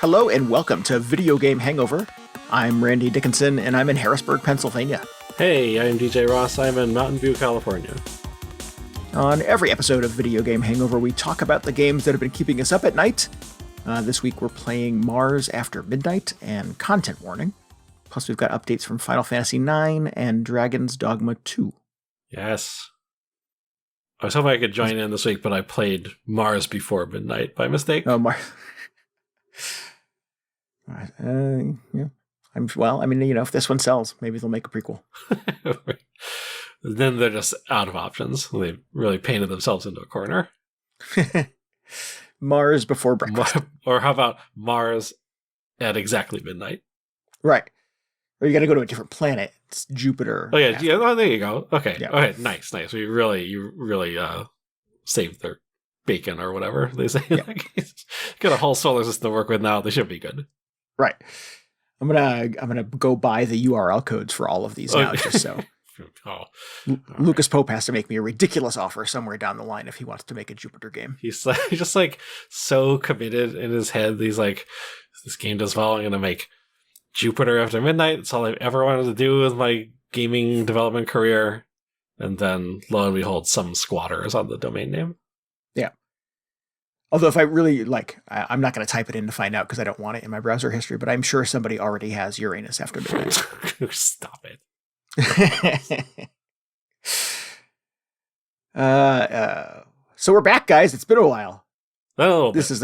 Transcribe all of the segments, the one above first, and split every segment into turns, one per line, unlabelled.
Hello and welcome to Video Game Hangover. I'm Randy Dickinson and I'm in Harrisburg, Pennsylvania.
Hey, I'm DJ Ross. I'm in Mountain View, California.
On every episode of Video Game Hangover, we talk about the games that have been keeping us up at night. This week we're playing Mars After Midnight and Content Warning. Plus we've got updates from Final Fantasy IX and Dragon's Dogma II.
Yes. I was hoping I could join in this week, but I played Mars Before Midnight by mistake.
Oh, Mars. Yeah. If this one sells, maybe they'll make a prequel.
Then they're just out of options. They really painted themselves into a corner.
Mars Before Breakfast.
Or how about Mars at exactly midnight?
Right. Or you got to go to a different planet. It's Jupiter.
Oh, yeah. Yeah. Oh, there you go. Okay.
Yeah.
Okay. Nice. You really saved their bacon or whatever they say.
Yeah.
Got a whole solar system to work with now. They should be good.
Right. I'm gonna go buy the URL codes for all of these now, just so. Lucas Pope has to make me a ridiculous offer somewhere down the line if he wants to make a Jupiter game.
He's just so committed in his head. He's like, this game does well. I'm gonna make Jupiter After Midnight. It's all I've ever wanted to do with my gaming development career. And then, lo and behold, some squatter is on the domain name. Yeah.
Although if I really, I'm not going to type it in to find out because I don't want it in my browser history, but I'm sure somebody already has Uranus After Midnight.
Stop it.
So we're back, guys. It's been a while.
Oh,
this is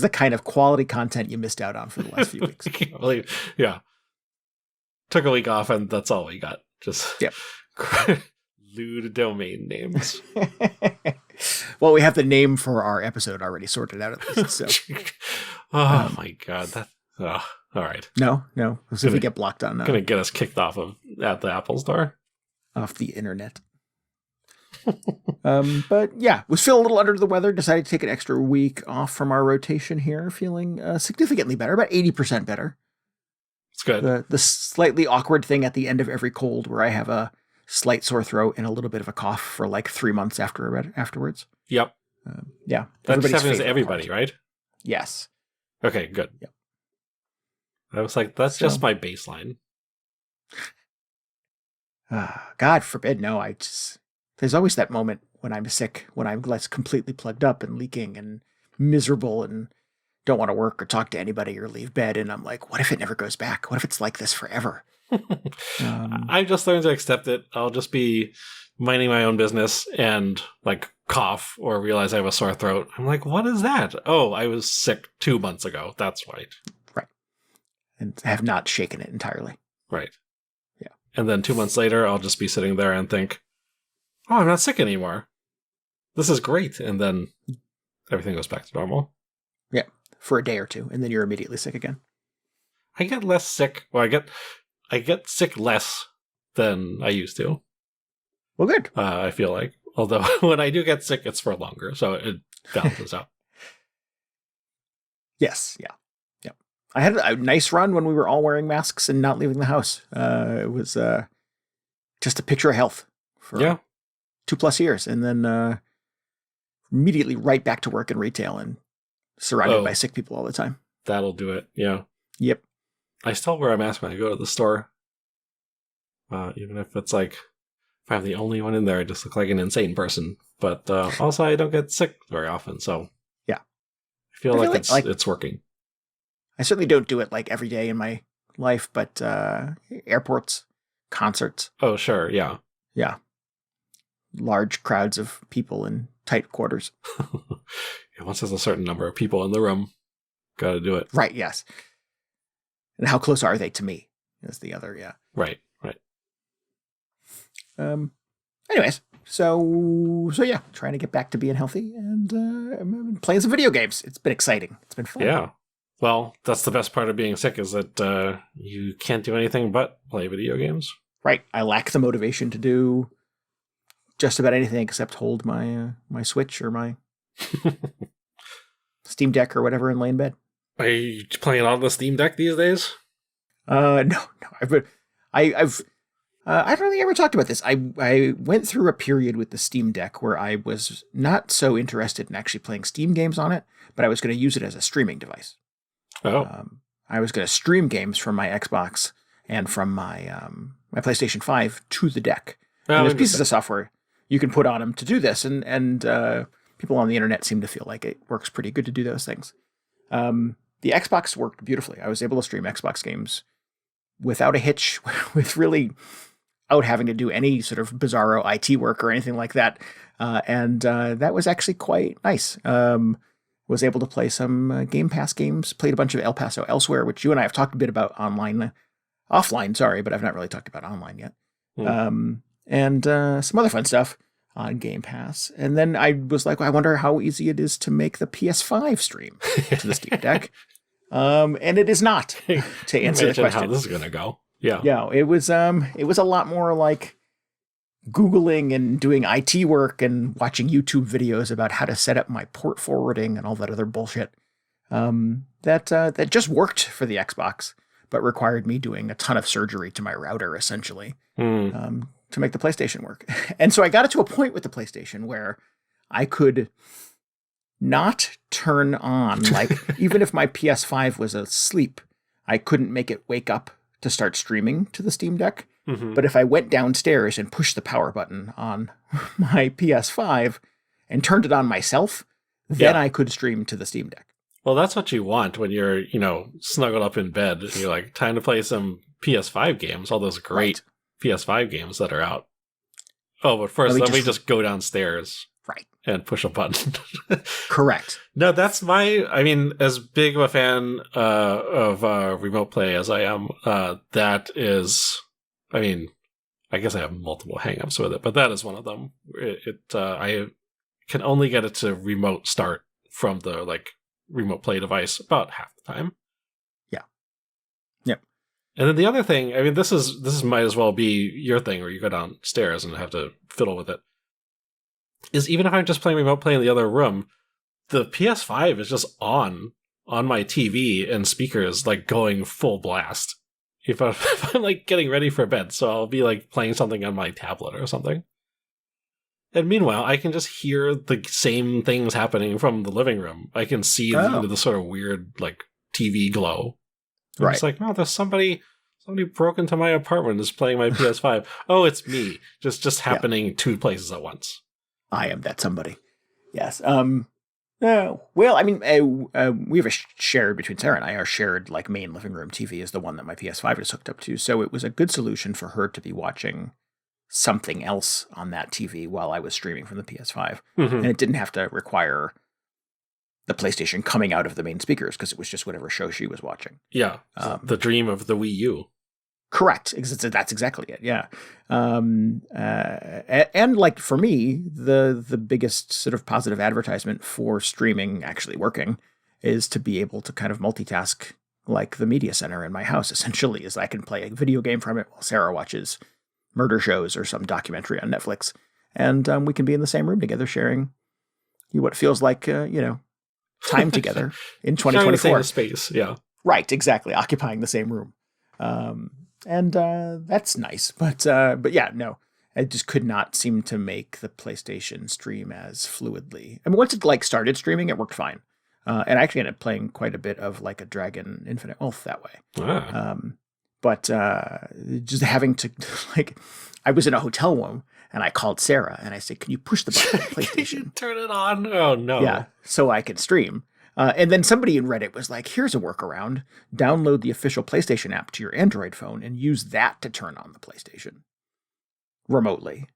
the kind of quality content you missed out on for the last few weeks.
Yeah. Took a week off and that's all we got. Just lewd domain names.
Well, we have the name for our episode already sorted out at least. So.
My God. All right.
No. If we get blocked on.
Gonna get us kicked off at the Apple Store.
Off the internet. But yeah, was feeling a little under the weather. Decided to take an extra week off from our rotation here. Feeling significantly better, about 80% better.
It's good.
The slightly awkward thing at the end of every cold where I have a slight sore throat and a little bit of a cough for 3 months afterwards.
Yep.
Yeah.
That happens to everybody, right?
Yes.
Okay, good.
Yep.
I was like, that's just my baseline.
God forbid. No, there's always that moment when I'm sick, when I'm less completely plugged up and leaking and miserable and don't want to work or talk to anybody or leave bed. And I'm like, what if it never goes back? What if it's like this forever?
I've just learned to accept it. I'll just be minding my own business and cough or realize I have a sore throat. I'm like, what is that? Oh, I was sick 2 months ago. That's right.
Right. And have not shaken it entirely.
Right.
Yeah.
And then 2 months later, I'll just be sitting there and think, oh, I'm not sick anymore. This is great. And then everything goes back to normal.
Yeah. For a day or two. And then you're immediately sick again.
I get less sick. Well, I get sick less than I used to.
Well, good.
I feel like. Although when I do get sick, it's for longer. So it balances out.
Yes. Yeah. Yep. I had a nice run when we were all wearing masks and not leaving the house. It was just a picture of health for 2+ years. And then immediately right back to work in retail and surrounded by sick people all the time.
That'll do it. Yeah.
Yep.
I still wear a mask when I go to the store. Even if it's if I'm the only one in there, I just look like an insane person. But also, I don't get sick very often. So
yeah,
I feel like it's working.
I certainly don't do it every day in my life, but airports, concerts.
Oh, sure. Yeah.
Yeah. Large crowds of people in tight quarters.
Once there's a certain number of people in the room, got to do it.
Right. Yes. And how close are they to me? Is the other, yeah.
Right.
Anyways, so yeah, trying to get back to being healthy and I'm playing some video games. It's been exciting. It's been fun.
Yeah. Well, that's the best part of being sick is that you can't do anything but play video games.
Right. I lack the motivation to do just about anything except hold my my Switch or my Steam Deck or whatever and lay in bed.
Are you playing on the Steam Deck these days?
No. I don't think I ever talked about this. I went through a period with the Steam Deck where I was not so interested in actually playing Steam games on it, but I was going to use it as a streaming device.
Oh.
I was going to stream games from my Xbox and from my my PlayStation 5 to the deck.
Oh,
and there's pieces of software you can put on them to do this, and people on the internet seem to feel like it works pretty good to do those things. The Xbox worked beautifully. I was able to stream Xbox games without a hitch, with really out having to do any sort of bizarro IT work or anything like that. And that was actually quite nice. Was able to play some Game Pass games, played a bunch of El Paso Elsewhere, which you and I have talked a bit about offline, sorry, but I've not really talked about online yet. And some other fun stuff on Game Pass. And then I was like, I wonder how easy it is to make the PS5 stream to the Steam Deck. And it is not, to answer the question.
How this is going to go. Yeah.
Yeah, it was a lot more like Googling and doing IT work and watching YouTube videos about how to set up my port forwarding and all that other bullshit. That just worked for the Xbox, but required me doing a ton of surgery to my router, essentially, to make the PlayStation work. And so I got it to a point with the PlayStation where I could not turn on, like, even if my PS5 was asleep, I couldn't make it wake up to start streaming to the Steam Deck. But if I went downstairs and pushed the power button on my PS5 and turned it on myself, then I could stream to the Steam Deck.
Well, that's what you want when you're, snuggled up in bed and you're like, time to play some PS5 games, all those great PS5 games that are out. Oh, but first, let me just go downstairs.
Right.
And push a button.
Correct.
No, that's as big of a fan of remote play as I am, that is, I guess I have multiple hangups with it, but that is one of them. I can only get it to remote start from the, remote play device about half the time.
Yeah. Yep.
And then the other thing, this might as well be your thing where you go downstairs and have to fiddle with it, is even if I'm just playing remote play in the other room, the PS5 is just on my TV and speakers, going full blast. If I'm getting ready for bed, so I'll be playing something on my tablet or something. And meanwhile, I can just hear the same things happening from the living room. I can see the sort of weird TV glow. Right. It's there's somebody broke into my apartment and is playing my PS5. Oh, it's me. Just happening two places at once.
I am that somebody. Yes. We have a shared, between Sarah and I, our shared main living room TV is the one that my PS5 is hooked up to. So it was a good solution for her to be watching something else on that TV while I was streaming from the PS5. And it didn't have to require the PlayStation coming out of the main speakers because it was just whatever show she was watching.
Yeah. The dream of the Wii U.
Correct. That's exactly it. Yeah. And for me, the biggest sort of positive advertisement for streaming actually working is to be able to kind of multitask the media center in my house, essentially, is I can play a video game from it while Sarah watches murder shows or some documentary on Netflix. And we can be in the same room together sharing what feels like, time together in 2024.
Same space. Yeah.
Right. Exactly. Occupying the same room. And that's nice, but yeah, no, I just could not seem to make the PlayStation stream as fluidly. Once it started streaming, it worked fine, and I actually ended up playing quite a bit of a Dragon Infinite Wealth that way. But just having to I was in a hotel room and I called Sarah and I said, "Can you push the button on the PlayStation?
Turn it on." Oh no!
Yeah, so I could stream. And then somebody in Reddit was like, here's a workaround. Download the official PlayStation app to your Android phone and use that to turn on the PlayStation remotely.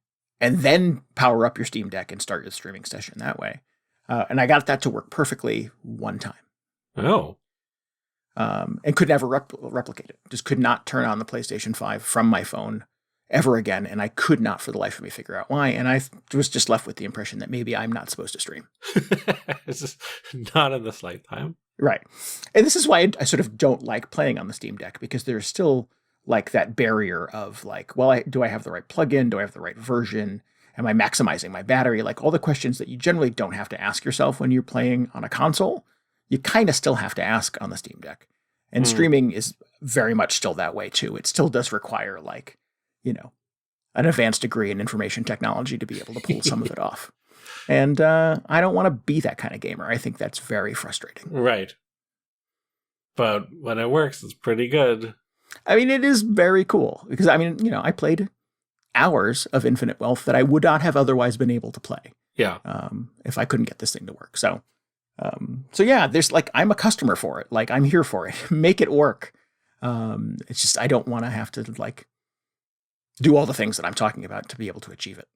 And then power up your Steam Deck and start your streaming session that way. And I got that to work perfectly one time.
Oh.
And could never replicate it. Just could not turn on the PlayStation 5 from my phone ever again. And I could not for the life of me figure out why. And I was just left with the impression that maybe I'm not supposed to stream.
It's just not in this lifetime.
Right. And this is why I sort of don't like playing on the Steam Deck, because there's still that barrier of do I have the right plugin? Do I have the right version? Am I maximizing my battery? All the questions that you generally don't have to ask yourself when you're playing on a console, you kind of still have to ask on the Steam Deck. And streaming is very much still that way too. It still does require an advanced degree in information technology to be able to pull some of it off. And I don't want to be that kind of gamer. I think that's very frustrating.
Right. But when it works, it's pretty good.
I mean, it is very cool because, I mean, I played hours of Infinite Wealth that I would not have otherwise been able to play.
Yeah.
If I couldn't get this thing to work. So yeah, there's like, I'm a customer for it. Like, I'm here for it. Make it work. It's just, I don't want to have to like do all the things that I'm talking about to be able to achieve it.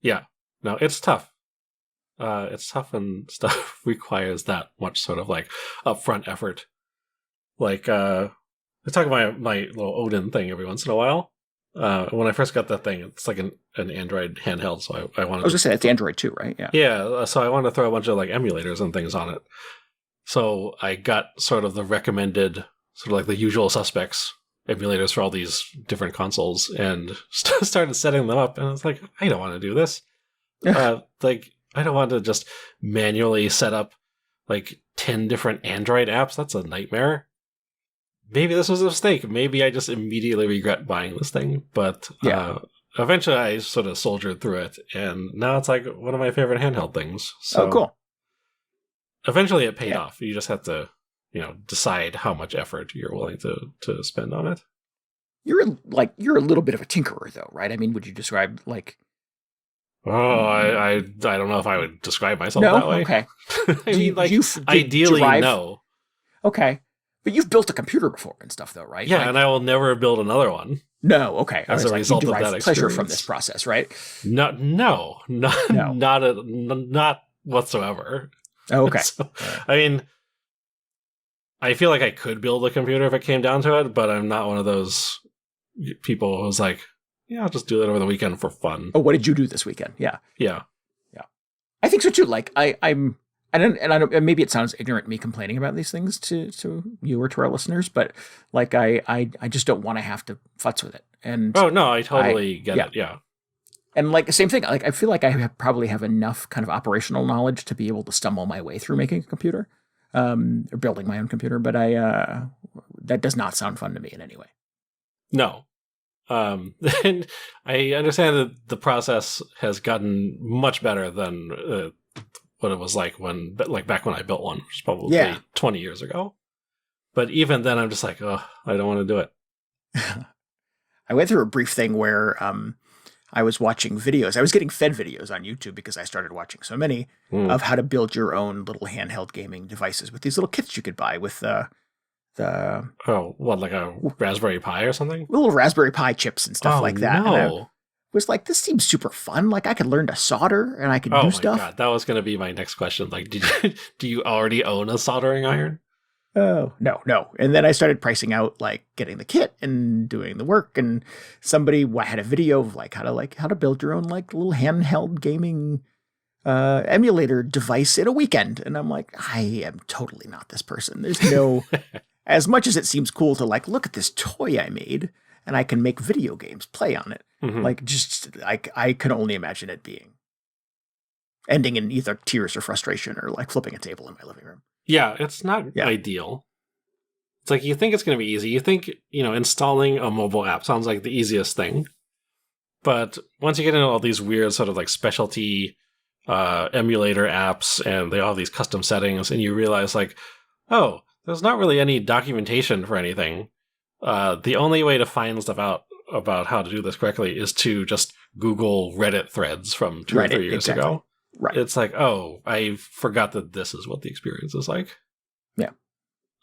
Yeah.
No, it's tough. It's tough when stuff requires that much sort of like upfront effort. Like, I talk about my little Odin thing every once in a while. When I first got that thing, it's like an Android handheld, so I wanted.
I was gonna say it's Android too, right? Yeah.
Yeah. So I wanted to throw a bunch of like emulators and things on it. So I got sort of the recommended, sort of like the usual suspects emulators for all these different consoles, and started setting them up. And I was like, I don't want to do this. Like, I don't want to just manually set up like 10 different Android apps. That's a nightmare. Maybe this was a mistake. Maybe I just immediately regret buying this thing. But eventually I sort of soldiered through it. And now it's like one of my favorite handheld things. So
cool.
Eventually it paid off. You just have to, decide how much effort you're willing to spend on it.
You're a little bit of a tinkerer though, right? I mean, would you describe like...
Oh, I don't know if I would describe myself that way.
Okay.
I mean, like, ideally, no.
Okay. But you've built a computer before and stuff, though, right?
Yeah,
like,
and I will never build another one.
No, okay.
As a result of that experience.
Pleasure from this process, right?
Not whatsoever.
Oh, okay.
So, I mean, I feel like I could build a computer if it came down to it, but I'm not one of those people who's like, yeah, I'll just do that over the weekend for fun.
Oh, what did you do this weekend? Yeah.
Yeah.
I think so too. Like I'm. And maybe it sounds ignorant me complaining about these things to you or to our listeners, but like I just don't want to have to futz with it. And
oh no, I totally get it. Yeah.
And like the same thing, like I feel like I probably have enough kind of operational knowledge to be able to stumble my way through making a computer, or building my own computer. But that does not sound fun to me in any way.
No. And I understand that the process has gotten much better than what it was like back when I built one, which was probably 20 years ago. But even then, I'm just like, oh, I don't want to do it.
I went through a brief thing where I was watching videos. I was getting fed videos on YouTube because I started watching so many of how to build your own little handheld gaming devices with these little kits you could buy with
like a Raspberry Pi or something?
Little Raspberry Pi chips and stuff like that.
No.
And I was like, this seems super fun. Like I could learn to solder and I could do stuff. Oh my God,
that was going to be my next question. Like, do you already own a soldering iron?
Oh, no. And then I started pricing out like getting the kit and doing the work. And somebody had a video of like how to build your own like little handheld gaming emulator device in a weekend. And I'm like, I am totally not this person. There's no, as much as it seems cool to like, look at this toy I made and I can make video games, play on it. Mm-hmm. Like just, I can only imagine it ending in either tears or frustration or like flipping a table in my living room.
Yeah, it's not ideal. It's like you think it's going to be easy. You think, installing a mobile app sounds like the easiest thing. But once you get into all these weird sort of like specialty emulator apps and they all have these custom settings and you realize like, oh, there's not really any documentation for anything. The only way to find stuff out about how to do this correctly is to just Google Reddit threads from 2 or 3 years ago. Right. It's like, oh, I forgot that this is what the experience is like.
Yeah.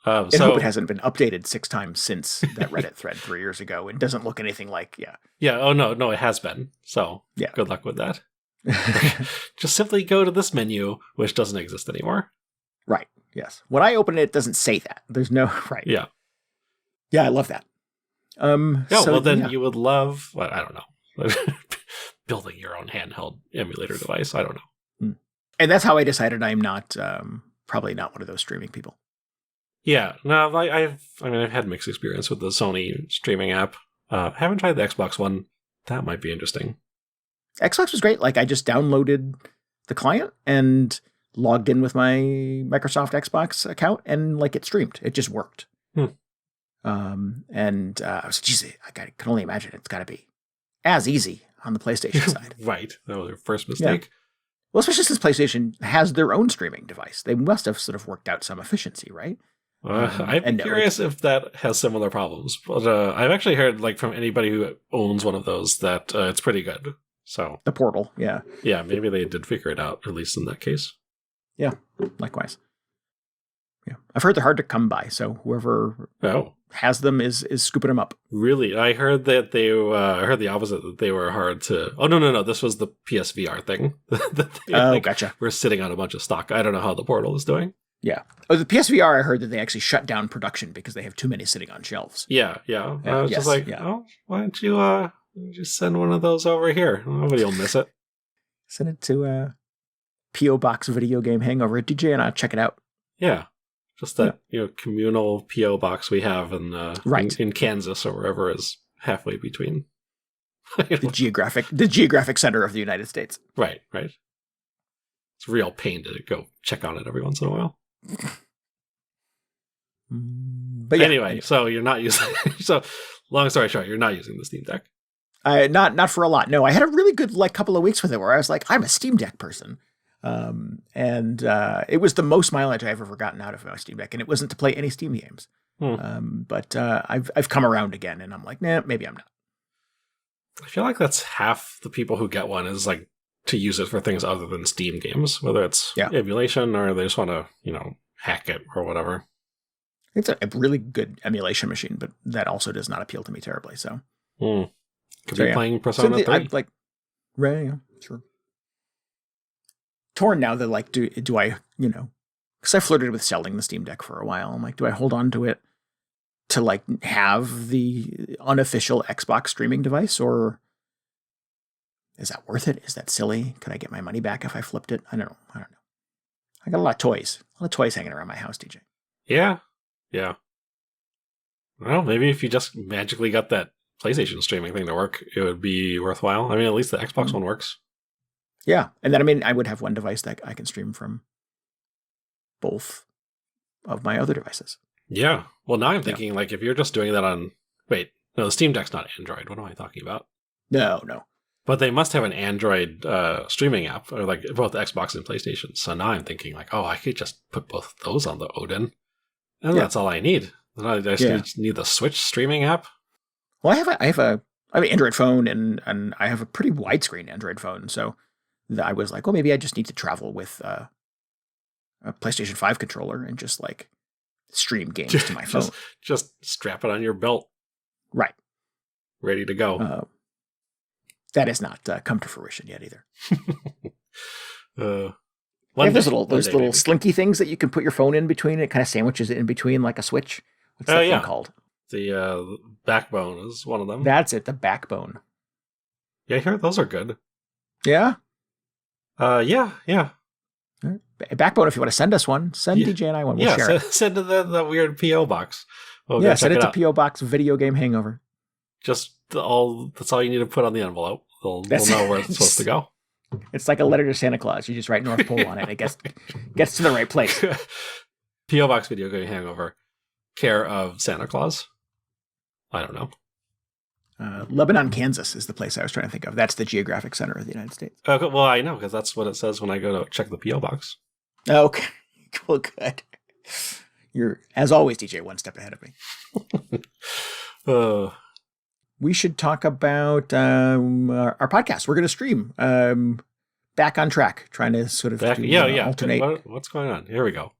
I hope it hasn't been updated 6 times since that Reddit thread 3 years ago. It doesn't look anything like,
Yeah. Oh, no, it has been. So good luck with that. Just simply go to this menu, which doesn't exist anymore.
Right. Yes. When I open it, it doesn't say that. There's no, right.
Yeah.
Yeah, I love that.
You would love, well, I don't know, building your own handheld emulator device. I don't know.
And that's how I decided I'm not, probably not one of those streaming people.
Yeah, no, I've had mixed experience with the Sony streaming app. Haven't tried the Xbox one. That might be interesting.
Xbox was great. Like I just downloaded the client and logged in with my Microsoft Xbox account and like it streamed. It just worked. I was, geez, I can only imagine it's got to be as easy on the PlayStation side.
Right. That was your first mistake.
Yeah. Well, especially since PlayStation has their own streaming device. They must have sort of worked out some efficiency, right?
I'm curious if that has similar problems, but I've actually heard like from anybody who owns one of those that it's pretty good. So
the Portal, yeah,
maybe they did figure it out, at least in that case.
Yeah, likewise. Yeah, I've heard they're hard to come by, so whoever has them is scooping them up.
Really, I heard that I heard the opposite, that they were hard to. Oh no, this was the PSVR thing.
Gotcha.
We're sitting on a bunch of stock. I don't know how the Portal is doing.
Yeah. Oh, the PSVR, I heard that they actually shut down production because they have too many sitting on shelves.
Yeah. I was just like, why don't you just send one of those over here? Nobody will miss it.
Send it to P.O. Box Video Game Hangover at DJ, and I'll check it out.
Yeah. Just that communal P.O. box we have in Kansas or wherever is halfway between.
the geographic center of the United States.
Right. It's a real pain to go check on it every once in a while. But anyway, so you're not using. So, long story short, you're not using the Steam Deck.
Not for a lot. No, I had a really good couple of weeks with it where I was like, I'm a Steam Deck person, and it was the most mileage I've ever gotten out of my Steam Deck, and it wasn't to play any Steam games. But I've come around again, and I'm like, nah, maybe I'm not.
I feel like that's half the people who get one is like to use it for things other than Steam games, whether it's emulation or they just want to, hack it or whatever.
It's a really good emulation machine, but that also does not appeal to me terribly. So,
could be playing Persona 3.
Sure. Torn now that do I, because I flirted with selling the Steam Deck for a while. I'm like, do I hold on to it to have the unofficial Xbox streaming device, or is that worth it? Is that silly? Could I get my money back if I flipped it? I don't know. I got a lot of toys hanging around my house, DJ.
Yeah. Well, maybe if you just magically got that PlayStation streaming thing to work, it would be worthwhile. I mean, at least the Xbox one works.
Yeah, and then I would have one device that I can stream from both of my other devices.
Yeah. Well, now I'm thinking if you're just doing that on. Wait, no, the Steam Deck's not Android. What am I talking about?
No.
But they must have an Android streaming app, or both Xbox and PlayStation. So now I'm thinking I could just put both of those on the Odin, and that's all I need. I just need the Switch streaming app.
Well, I have an Android phone, and I have a pretty widescreen Android phone. So I was like, well, maybe I just need to travel with a PlayStation 5 controller and just stream games to my phone.
Just strap it on your belt.
Right.
Ready to go.
That has not come to fruition yet either.
They
have those little slinky things that you can put your phone in between. It kind of sandwiches it in between like a switch. What's that thing called?
The Backbone is one of them.
That's it, the Backbone.
Yeah, I hear those are good.
Yeah?
Yeah.
Right. Backbone, if you want to send us one, send DJ and I one. We'll share it.
Send to the weird P.O. box.
Send it to P.O. Box Video Game Hangover.
That's all you need to put on the envelope. They'll know where it's supposed to go.
It's like a letter to Santa Claus. You just write North Pole on it. It gets to the right place.
P.O. Box Video Game Hangover. Care of Santa Claus. I don't know.
Lebanon, Kansas is the place I was trying to think of. That's the geographic center of the United States.
Okay, well, I know, because that's what it says when I go to check the P.O. Box.
Okay. Well, good. You're, as always, DJ, one step ahead of me. We should talk about our podcast. We're going to stream Back on Track, trying to sort of alternate.
What's going on? Here we go.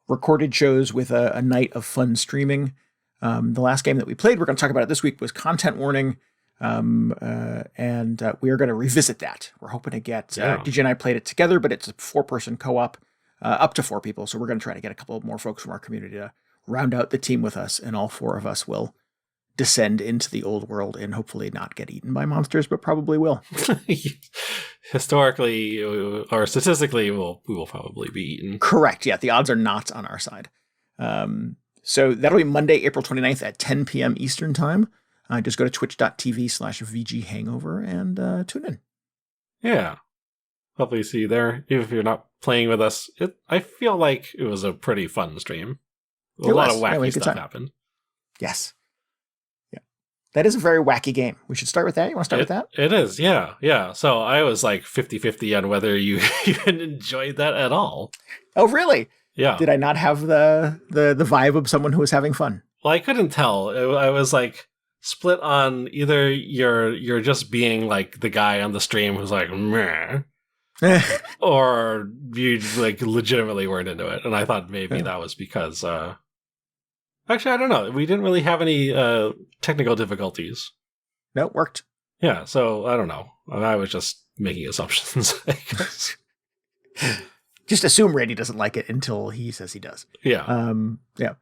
Recorded shows with a night of fun streaming. The last game that we played, we're going to talk about it this week, was Content Warning, and we are going to revisit that. We're hoping to get DJ and I played it together, but it's a 4-person co-op, up to 4 people. So we're going to try to get a couple more folks from our community to round out the team with us, and all 4 of us will descend into the old world and hopefully not get eaten by monsters, but probably will.
Historically or statistically, we will probably be eaten.
Correct. Yeah, the odds are not on our side. So that'll be Monday, April 29th at 10 p.m. Eastern Time. Just go to twitch.tv/VGHangover and tune in.
Yeah. Hopefully see you there. Even if you're not playing with us, I feel like it was a pretty fun stream. A lot of wacky stuff happened.
Yes. That is a very wacky game. We should start with that. You want to start with that?
It is, yeah. So I was 50-50 on whether you even enjoyed that at all.
Oh, really?
Yeah.
Did I not have the vibe of someone who was having fun?
Well, I couldn't tell. I was like split on either you're just being like the guy on the stream who's like meh, or you like legitimately weren't into it. And I thought maybe that was because actually I don't know. We didn't really have any technical difficulties.
No, it worked.
Yeah, so I don't know. I was just making assumptions, I guess.
Just assume Randy doesn't like it until he says he does.
Yeah.
Yeah.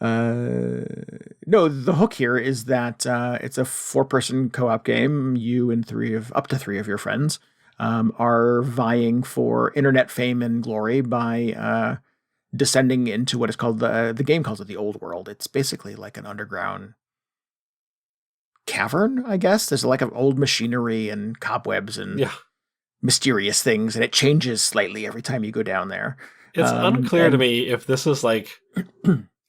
No, the hook here is that it's a 4-person co-op game. You and up to three of your friends are vying for internet fame and glory by descending into what is called the game calls it the Old World. It's basically like an underground cavern, I guess. There's like an old machinery and cobwebs and mysterious things, and it changes slightly every time you go down there.
It's unclear to me if this is like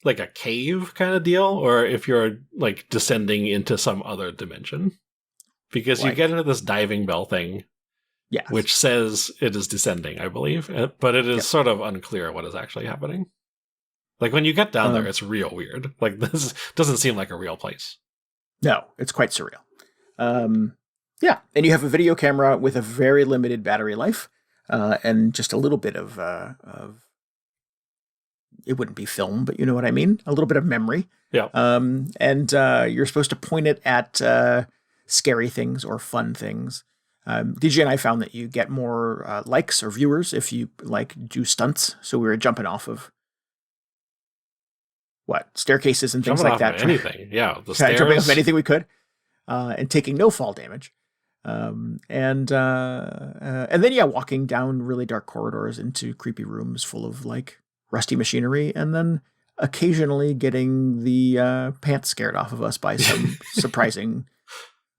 like a cave kind of deal, or if you're like descending into some other dimension. Because you get into this diving bell thing, which says it is descending, I believe, but it is sort of unclear what is actually happening. Like when you get down there, it's real weird. Like this doesn't seem like a real place.
No, it's quite surreal. Yeah, and you have a video camera with a very limited battery life, and just a little bit of it wouldn't be film, but you know what I mean? A little bit of memory.
Yeah.
And you're supposed to point it at scary things or fun things. DJ and I found that you get more likes or viewers if you like do stunts. So we were jumping off of staircases and things
jumping
like that.
Anything. Yeah. The stairs.
Jumping off anything we could, and taking no fall damage. And then walking down really dark corridors into creepy rooms full of like rusty machinery, and then occasionally getting the pants scared off of us by some surprising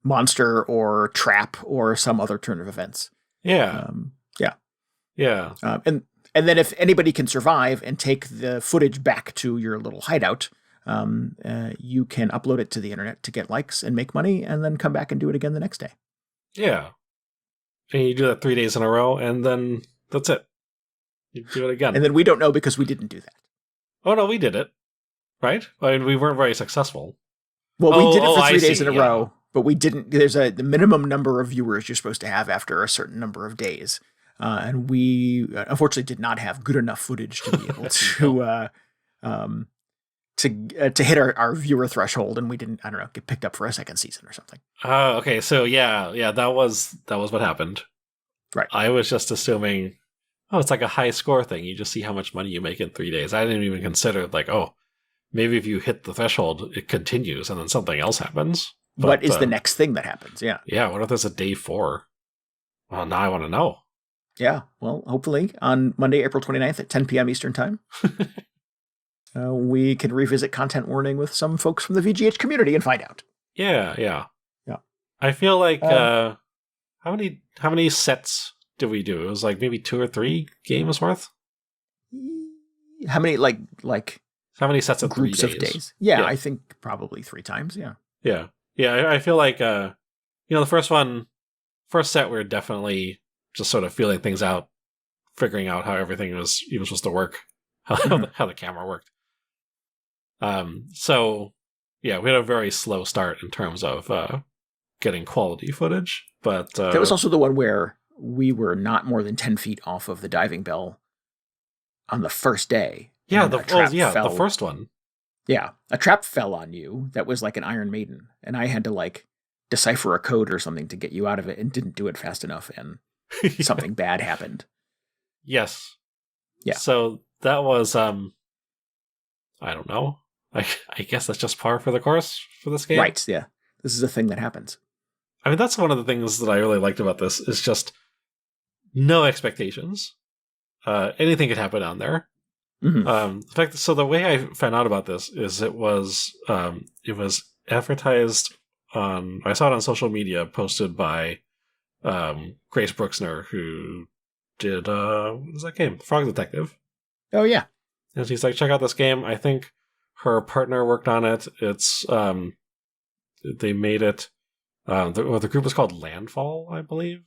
monster or trap or some other turn of events.
Yeah. Yeah.
And then if anybody can survive and take the footage back to your little hideout, you can upload it to the internet to get likes and make money, and then come back and do it again the next day.
Yeah. And you do that 3 days in a row, and then that's it. You do it again.
And then we don't know because we didn't do that.
Oh, no, we did it. Right? I mean, we weren't very successful.
Well, we did it for 3 days in a row, but we didn't. There's the minimum number of viewers you're supposed to have after a certain number of days. And we unfortunately did not have good enough footage to be able to hit our viewer threshold, and we didn't, I don't know, get picked up for a second season or something.
Oh, okay. So yeah, that was what happened.
Right.
I was just assuming, it's like a high score thing. You just see how much money you make in 3 days. I didn't even consider like, maybe if you hit the threshold, it continues and then something else happens. But,
what is the next thing that happens? Yeah.
Yeah. What if there's a day 4? Well, now I want to know.
Yeah. Well, hopefully on Monday, April 29th at 10 p.m. Eastern Time. We can revisit content warning with some folks from the VGH community and find out.
Yeah. I feel like how many sets did we do? It was like maybe 2 or 3 games worth.
How many like
how many sets of
groups
3 days?
Of days? Yeah, I think probably 3 times. Yeah.
I feel like the first set we were definitely just sort of feeling things out, figuring out how everything was even supposed to work, how the camera worked. So yeah, we had a very slow start in terms of getting quality footage, but
that was also the one where we were not more than 10 feet off of the diving bell on the first day.
Yeah, the first one.
Yeah, a trap fell on you that was like an Iron Maiden, and I had to like decipher a code or something to get you out of it, and didn't do it fast enough, and something bad happened.
Yes.
Yeah.
So that was I don't know. I guess that's just par for the course for this game.
Right, yeah. This is a thing that happens.
I mean, that's one of the things that I really liked about this is just no expectations. Anything could happen on there.
Mm-hmm.
In fact, so the way I found out about this is it was advertised on, I saw it on social media, posted by Grace Brooksner, who did what was that game? Frog Detective.
Oh yeah.
And she's like, check out this game. I think her partner worked on it. It's they made it. The group was called Landfall, I believe.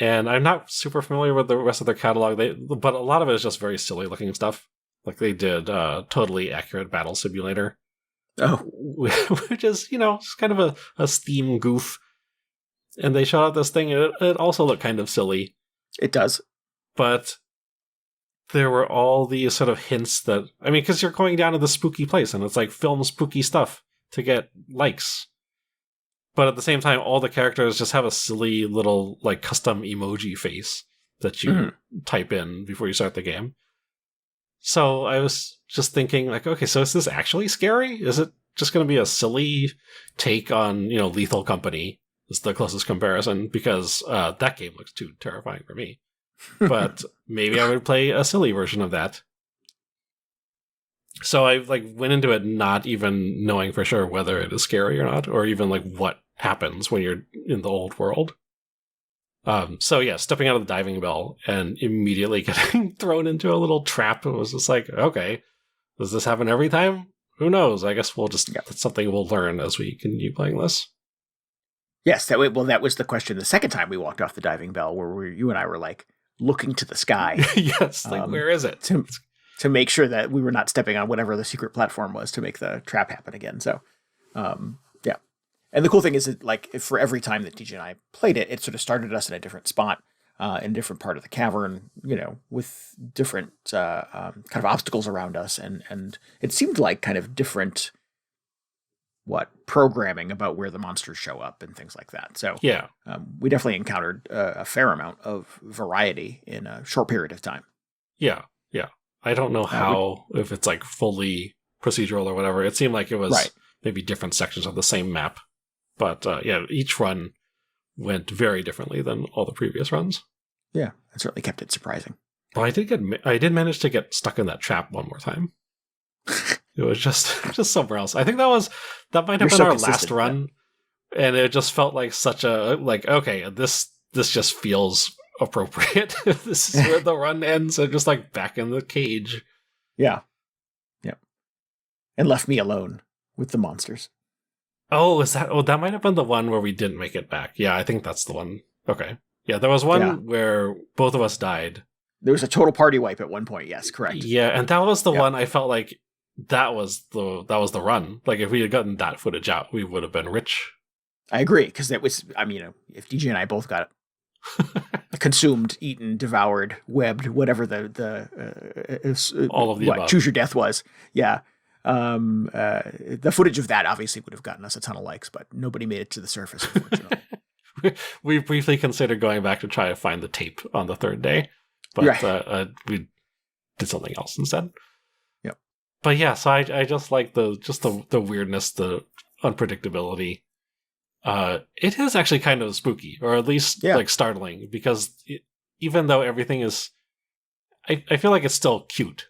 And I'm not super familiar with the rest of their catalog, but a lot of it is just very silly looking stuff. Like they did Totally Accurate Battle Simulator.
Oh.
Which is, just kind of a Steam goof. And they showed out this thing, and it also looked kind of silly.
It does.
But there were all these sort of hints that, because you're going down to the spooky place, and it's like film spooky stuff to get likes. But at the same time, all the characters just have a silly little, like, custom emoji face that you type in before you start the game. So I was just thinking, like, okay, so is this actually scary? Is it just going to be a silly take on, Lethal Company? Is the closest comparison, because that game looks too terrifying for me. But maybe I would play a silly version of that. So I went into it not even knowing for sure whether it is scary or not, or even what happens when you're in the old world. So yeah, stepping out of the diving bell and immediately getting thrown into a little trap. It was just like, okay, does this happen every time? Who knows? I guess that's something we'll learn as we continue playing this.
Yes, that was the question the second time we walked off the diving bell, where you and I were looking to the sky.
Yes, where is it?
To make sure that we were not stepping on whatever the secret platform was to make the trap happen again. So, yeah. And the cool thing is that, for every time that DJ and I played it, it sort of started us in a different spot, in a different part of the cavern, with different kind of obstacles around us. And it seemed like kind of different programming about where the monsters show up and things like that. So
yeah,
we definitely encountered a fair amount of variety in a short period of time.
Yeah. I don't know how, if it's fully procedural or whatever. It seemed like it was maybe different sections of the same map. But yeah, each run went very differently than all the previous runs.
Yeah, it certainly kept it surprising.
Well, I did manage to get stuck in that trap one more time. It was just somewhere else. I think that might have been our last run, and it just felt like such a okay, this just feels appropriate. This is where the run ends, and just back in the cage.
Yeah, and left me alone with the monsters.
Oh, that might have been the one where we didn't make it back. Yeah, I think that's the one. Okay, yeah, there was one where both of us died.
There was a total party wipe at one point. Yes, correct.
Yeah, and that was the one I felt like. That was the run. If we had gotten that footage out, we would have been rich.
I agree, because that was, if DJ and I both got consumed, eaten, devoured, webbed, whatever
all of the above.
Choose your death was. Yeah. The footage of that obviously would have gotten us a ton of likes, but nobody made it to the surface, unfortunately.
We briefly considered going back to try to find the tape on the third day, but we did something else instead. But yeah, so I just like the weirdness, the unpredictability. It is actually kind of spooky, or at least startling, because even though everything is, I feel like it's still cute.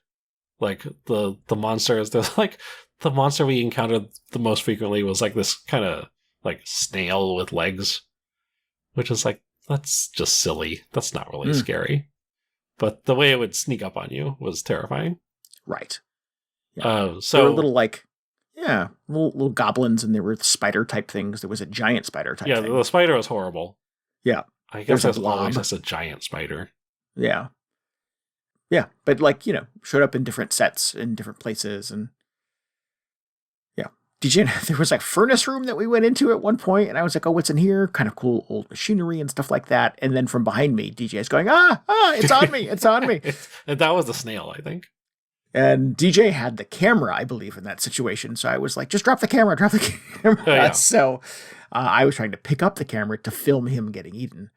The monsters, there's the monster we encountered the most frequently was this kind of snail with legs, which is that's just silly. That's not really scary. But the way it would sneak up on you was terrifying.
Right.
Yeah.
So there were little goblins, and there were spider type things. There was a giant spider type thing.
Yeah, the spider was horrible.
Yeah.
I guess there's always just a giant spider.
Yeah. Yeah, but showed up in different sets in different places, and there was furnace room that we went into at one point, and I was like, oh, what's in here? Kind of cool old machinery and stuff like that. And then from behind me, DJ is going, it's on me, it's on me.
And that was the snail, I think.
And DJ had the camera, I believe, in that situation. So I was like, just drop the camera. Oh, yeah. So I was trying to pick up the camera to film him getting eaten.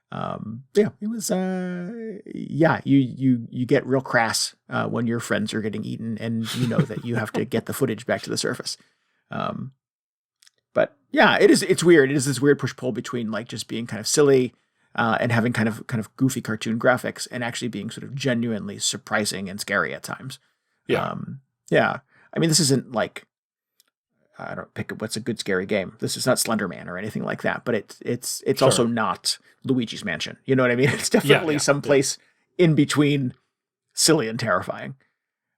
It was, you get real crass when your friends are getting eaten, and you know that you have to get the footage back to the surface. But yeah, it's weird. It is this weird push-pull between just being kind of silly, and having kind of goofy cartoon graphics, and actually being sort of genuinely surprising and scary at times.
Yeah.
This isn't I don't pick what's a good scary game. This is not Slender Man or anything like that, but it's sure. Also not Luigi's Mansion. You know what I mean? It's definitely someplace in between silly and terrifying.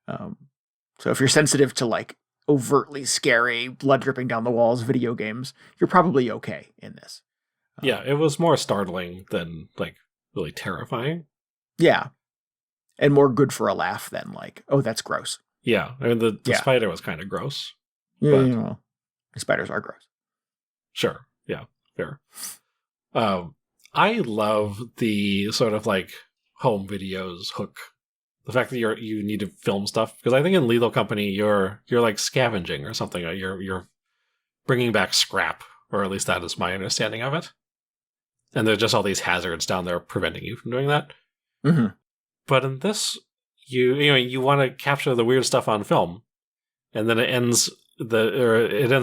So if you're sensitive to overtly scary, blood dripping down the walls video games, you're probably okay in this.
Yeah, it was more startling than like really terrifying.
Yeah. And more good for a laugh than like, oh, that's gross.
Yeah, I mean, the spider was kind of gross.
Yeah, but... well, spiders are gross.
Sure. Yeah, fair. I love the sort of like home videos hook. The fact that you need to film stuff, because I think in Lethal Company you're like scavenging or something. You're bringing back scrap, or at least that is my understanding of it. And there's just all these hazards down there preventing you from doing that.
Mm-hmm.
But in this, you want to capture the weird stuff on film, and then it ends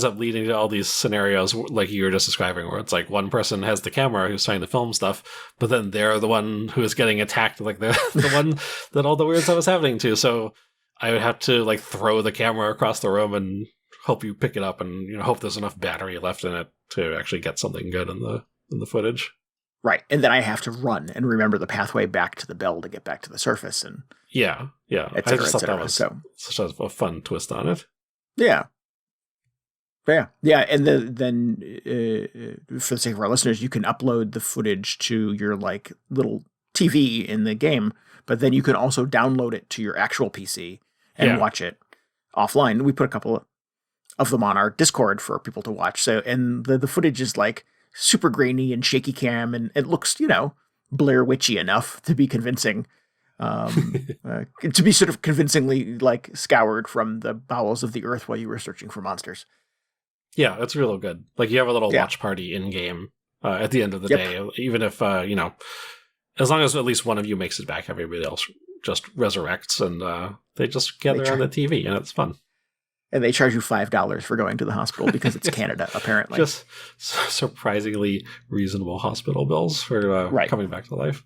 up leading to all these scenarios like you were just describing, where it's like one person has the camera who's trying to film stuff, but then they're the one who is getting attacked, like the one that all the weird stuff is happening to. So I would have to like throw the camera across the room and hope you pick it up, and hope there's enough battery left in it to actually get something good in the footage.
Right, and then I have to run and remember the pathway back to the bell to get back to the surface, and
yeah,
I just thought that was
such a fun twist on it.
Yeah. Yeah, and then for the sake of our listeners, you can upload the footage to your like little TV in the game, but then you can also download it to your actual PC and watch it offline. We put a couple of them on our Discord for people to watch. So, and the footage is like super grainy and shaky cam, and it looks, Blair Witchy enough to be convincing. To be sort of convincingly like scoured from the bowels of the earth while you were searching for monsters.
Yeah, it's real good. Like you have a little watch party in game at the end of the day, even if as long as at least one of you makes it back, everybody else just resurrects, and they just gather on the TV, and it's fun.
And they charge you $5 for going to the hospital because it's Canada, apparently.
Just surprisingly reasonable hospital bills for coming back to life.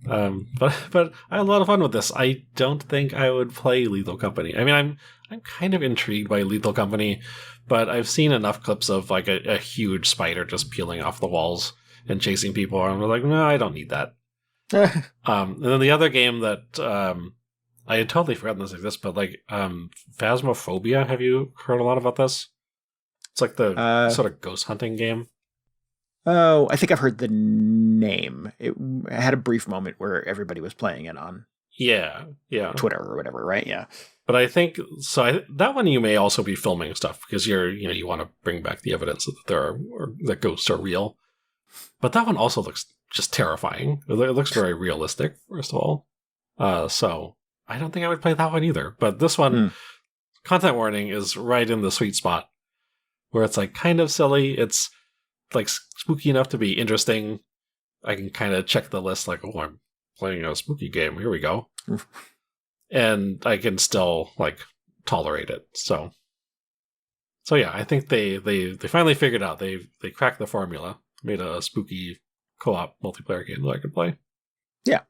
But I had a lot of fun with this. I don't think I would play Lethal Company. I mean, I'm kind of intrigued by Lethal Company, but I've seen enough clips of like a huge spider just peeling off the walls and chasing people, and I'm like, no, I don't need that. And then the other game that I had totally forgotten this exists, but like Phasmophobia. Have you heard a lot about this? It's like the sort of ghost hunting game.
Oh, I think I've heard the name. I had a brief moment where everybody was playing it on Twitter or whatever, right? Yeah.
But I think that one you may also be filming stuff because you want to bring back the evidence that that ghosts are real. But that one also looks just terrifying. It looks very realistic, first of all. So I don't think I would play that one either. But this one, content warning, is right in the sweet spot where it's like kind of silly. It's like spooky enough to be interesting. I can kind of check the list like, oh, I'm playing a spooky game. Here we go. And I can still like tolerate it. So yeah, I think they finally figured out. They cracked the formula, made a spooky co-op multiplayer game that I could play. Yeah.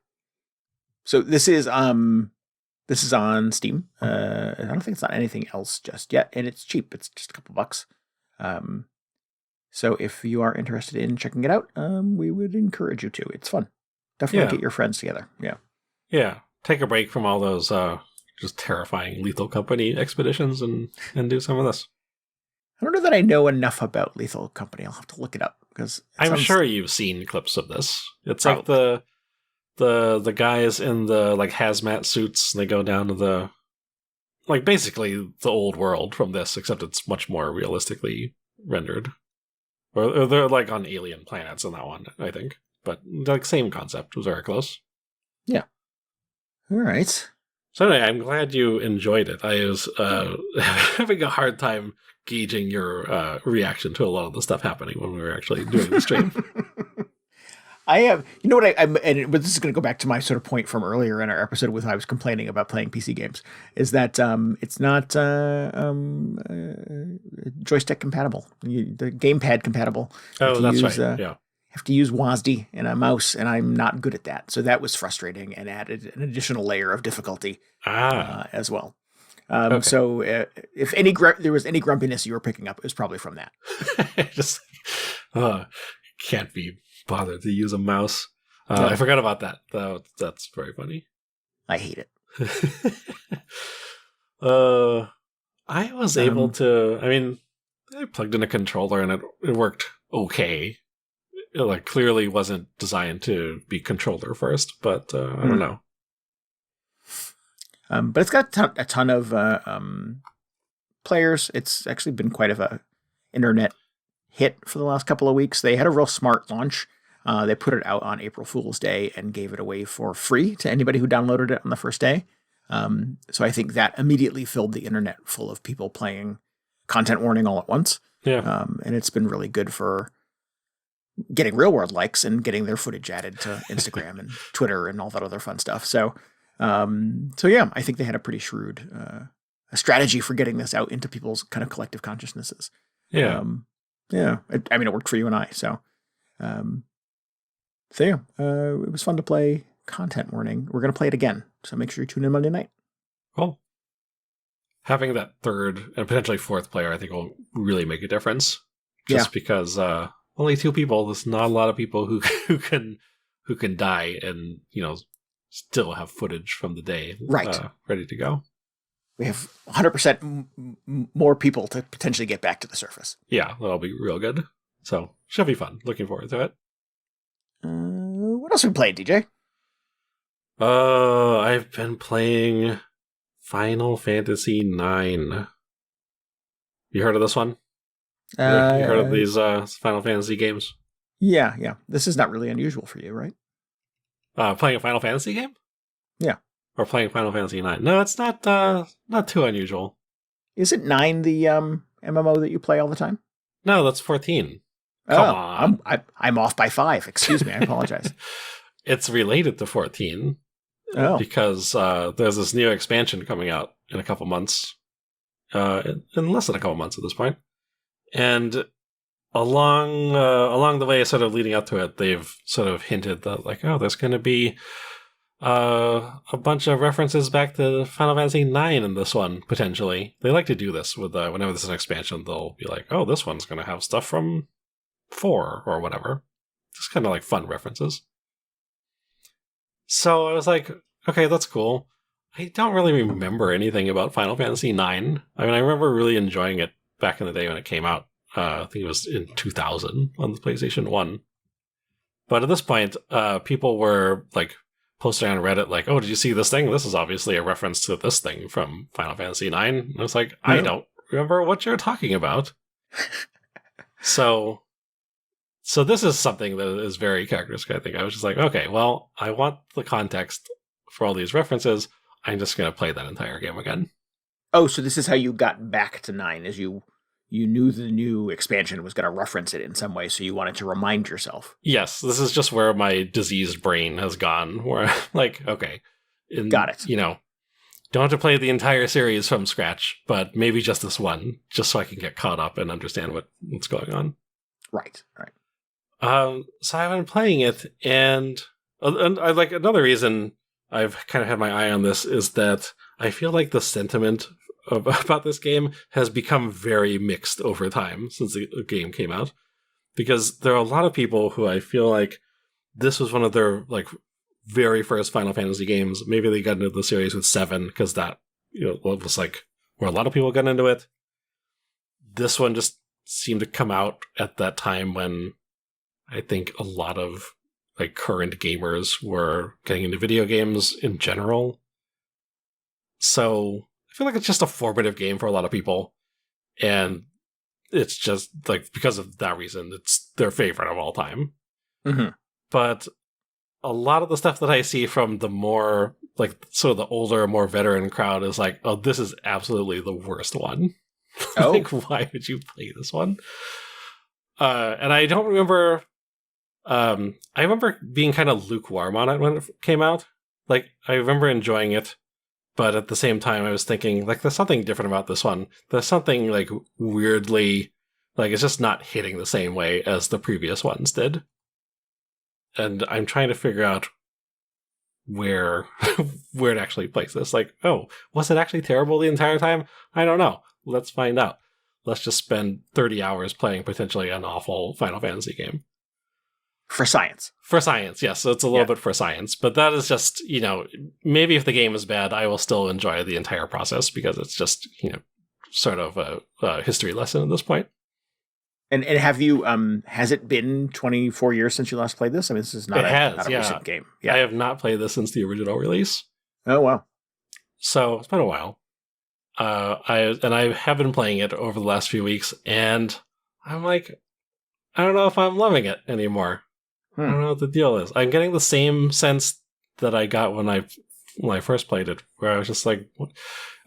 So this is on Steam. I don't think it's on anything else just yet, and it's cheap. It's just a couple bucks. So if you are interested in checking it out, we would encourage you to. It's fun. Definitely get your friends together. Yeah.
Yeah. Take a break from all those just terrifying Lethal Company expeditions and do some of this.
I don't know that I know enough about Lethal Company. I'll have to look it up because
I'm sure you've seen clips of this. It's like the guys in the like hazmat suits, and they go down to the like basically the old world from this, except it's much more realistically rendered. Or they're like on alien planets in that one, I think. But like same concept. It was very close.
Yeah. All right.
So anyway, I'm glad you enjoyed it. I was having a hard time gauging your reaction to a lot of the stuff happening when we were actually doing the stream.
I have, you know what but this is going to go back to my sort of point from earlier in our episode with I was complaining about playing PC games, is that it's not joystick compatible, the gamepad compatible.
Oh, that's right. Yeah.
Have to use WASD and a mouse, and I'm not good at that. So that was frustrating and added an additional layer of difficulty as well. Okay. So if there was any grumpiness you were picking up, it was probably from that.
Just can't be bothered to use a mouse. I forgot about that. That's very funny.
I hate it.
I was able to. I mean, I plugged in a controller and it worked okay. it like clearly wasn't designed to be controller first, but I don't know.
But it's got a ton of players. It's actually been quite of a internet hit for the last couple of weeks. They had a real smart launch. They put it out on April Fool's Day and gave it away for free to anybody who downloaded it on the first day. So I think that immediately filled the internet full of people playing content warning all at once.
Yeah.
And it's been really good for getting real world likes and getting their footage added to Instagram and Twitter and all that other fun stuff. So yeah, I think they had a pretty shrewd a strategy for getting this out into people's kind of collective consciousnesses.
Yeah.
It worked for you and I. So yeah, it was fun to play content warning. We're going to play it again. So make sure you tune in Monday night.
Cool. Having that third and potentially fourth player, I think, will really make a difference. Just because only 2 people, there's not a lot of people who can die and, still have footage from the day ready to go.
We have 100% more people to potentially get back to the surface.
Yeah, that'll be real good. So, should be fun. Looking forward to it.
What else have we played, DJ?
I've been playing Final Fantasy IX. You heard of this one? You heard of these Final Fantasy games?
Yeah. This is not really unusual for you, right?
Playing a Final Fantasy game?
Yeah.
Or playing Final Fantasy IX? No, it's not too unusual.
Is it 9 the MMO that you play all the time?
No, that's 14. Come on.
I'm off by 5. Excuse me, I apologize.
It's related to 14 because there's this new expansion coming out in a couple months, in less than a couple months at this point. And along the way, sort of leading up to it, they've sort of hinted that there's going to be a bunch of references back to Final Fantasy IX in this one, potentially. They like to do this with whenever there's an expansion, they'll be like, oh, this one's going to have stuff from 4 or whatever. Just kind of like fun references. So I was like, okay, that's cool. I don't really remember anything about Final Fantasy IX. I mean, I remember really enjoying it back in the day when it came out. I think it was in 2000 on the PlayStation 1. But at this point, people were like posting on Reddit like, oh, did you see this thing? This is obviously a reference to this thing from Final Fantasy IX. And I was like, I don't remember what you're talking about. So this is something that is very characteristic, I think. I was just like, okay, well, I want the context for all these references. I'm just going to play that entire game again.
Oh, so this is how you got back to 9, is you knew the new expansion was going to reference it in some way, so you wanted to remind yourself.
Yes, this is just where my diseased brain has gone, where I'm like, okay.
Got it.
Don't have to play the entire series from scratch, but maybe just this one, just so I can get caught up and understand what's going on.
Right.
So I've been playing it, and I like another reason I've kind of had my eye on this is that I feel like the sentiment about this game has become very mixed over time since the game came out, because there are a lot of people who I feel like this was one of their like very first Final Fantasy games. Maybe they got into the series with 7 because that was like where a lot of people got into it. This one just seemed to come out at that time when I think a lot of like current gamers were getting into video games in general. So I feel like it's just a formative game for a lot of people. And it's just like, because of that reason, it's their favorite of all time.
Mm-hmm.
But a lot of the stuff that I see from the more like sort of the older, more veteran crowd is like, oh, this is absolutely the worst one.
Oh.
Like, why would you play this one? And I don't remember. I remember being kind of lukewarm on it when it came out. Like, I remember enjoying it, but at the same time, I was thinking, like, there's something different about this one. There's something, like, weirdly, like, it's just not hitting the same way as the previous ones did. And I'm trying to figure out where to actually place this. Like, oh, was it actually terrible the entire time? I don't know. Let's find out. Let's just spend 30 hours playing potentially an awful Final Fantasy game.
For science.
For science, yes. So it's a little bit for science. But that is just, maybe if the game is bad, I will still enjoy the entire process because it's just, sort of a history lesson at this point.
And have you has it been 24 years since you last played this? I mean, this is not a recent game.
Yeah. I have not played this since the original release.
Oh wow.
So it's been a while. I have been playing it over the last few weeks, and I'm like, I don't know if I'm loving it anymore. I don't know what the deal is. I'm getting the same sense that I got when I first played it, where I was just like,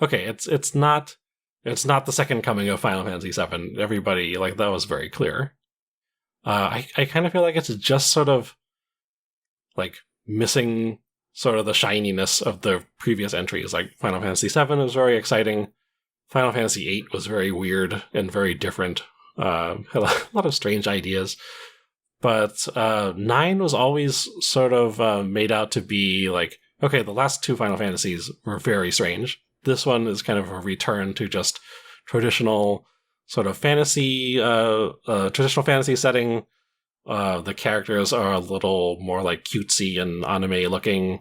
okay, it's not the second coming of Final Fantasy VII. Everybody, like, that was very clear. I kind of feel like it's just sort of like missing sort of the shininess of the previous entries. Like Final Fantasy VII was very exciting. Final Fantasy VIII was very weird and very different. Had a lot of strange ideas. But 9 was always sort of made out to be like, okay, the last two Final Fantasies were very strange. This one is kind of a return to just traditional sort of fantasy, traditional fantasy setting. The characters are a little more like cutesy and anime looking.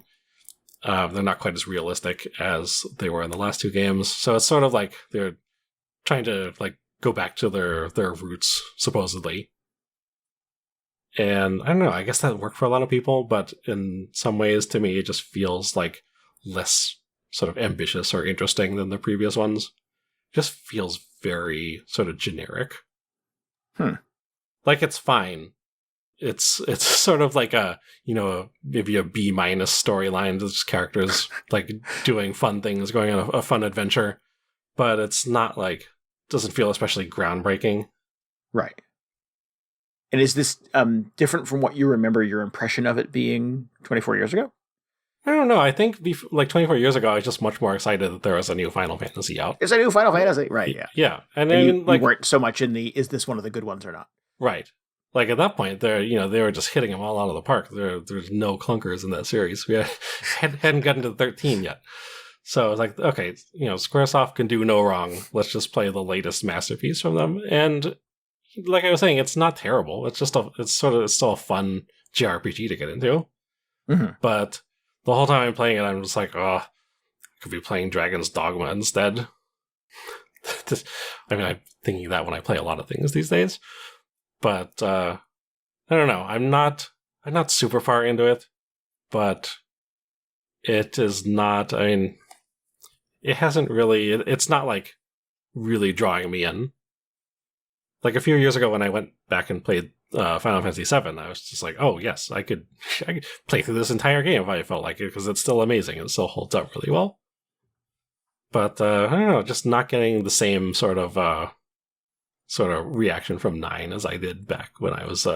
They're not quite as realistic as they were in the last two games. So it's sort of like they're trying to like go back to their roots, supposedly. And I don't know, I guess that worked for a lot of people, but in some ways, to me, it just feels like less sort of ambitious or interesting than the previous ones. It just feels very sort of generic. Like, it's fine. It's sort of like maybe a B- storyline, just characters like doing fun things, going on a fun adventure, but it's not like, doesn't feel especially groundbreaking.
Right. And is this different from what you remember your impression of it being 24 years ago?
I don't know. I think like 24 years ago, I was just much more excited that there was a new Final Fantasy out.
It's a new Final Fantasy, right? Yeah.
Yeah, and then
you weren't so much in the is this one of the good ones or not?
Right. Like at that point, they were just hitting them all out of the park. There's no clunkers in that series. We hadn't gotten to 13 yet. So it's like, okay, Squaresoft can do no wrong. Let's just play the latest masterpiece from them. And like I was saying, it's not terrible. It's just it's still a fun JRPG to get into.
Mm-hmm.
But the whole time I'm playing it, I'm just like, oh, I could be playing Dragon's Dogma instead. I mean, I'm thinking that when I play a lot of things these days. But I don't know. I'm not super far into it, but it is not. I mean, it hasn't really. It's not like really drawing me in. Like a few years ago, when I went back and played Final Fantasy VII, I was just like, "Oh yes, I could play through this entire game if I felt like it, because it's still amazing. It still holds up really well." But I don't know, just not getting the same sort of reaction from 9 as I did back when I was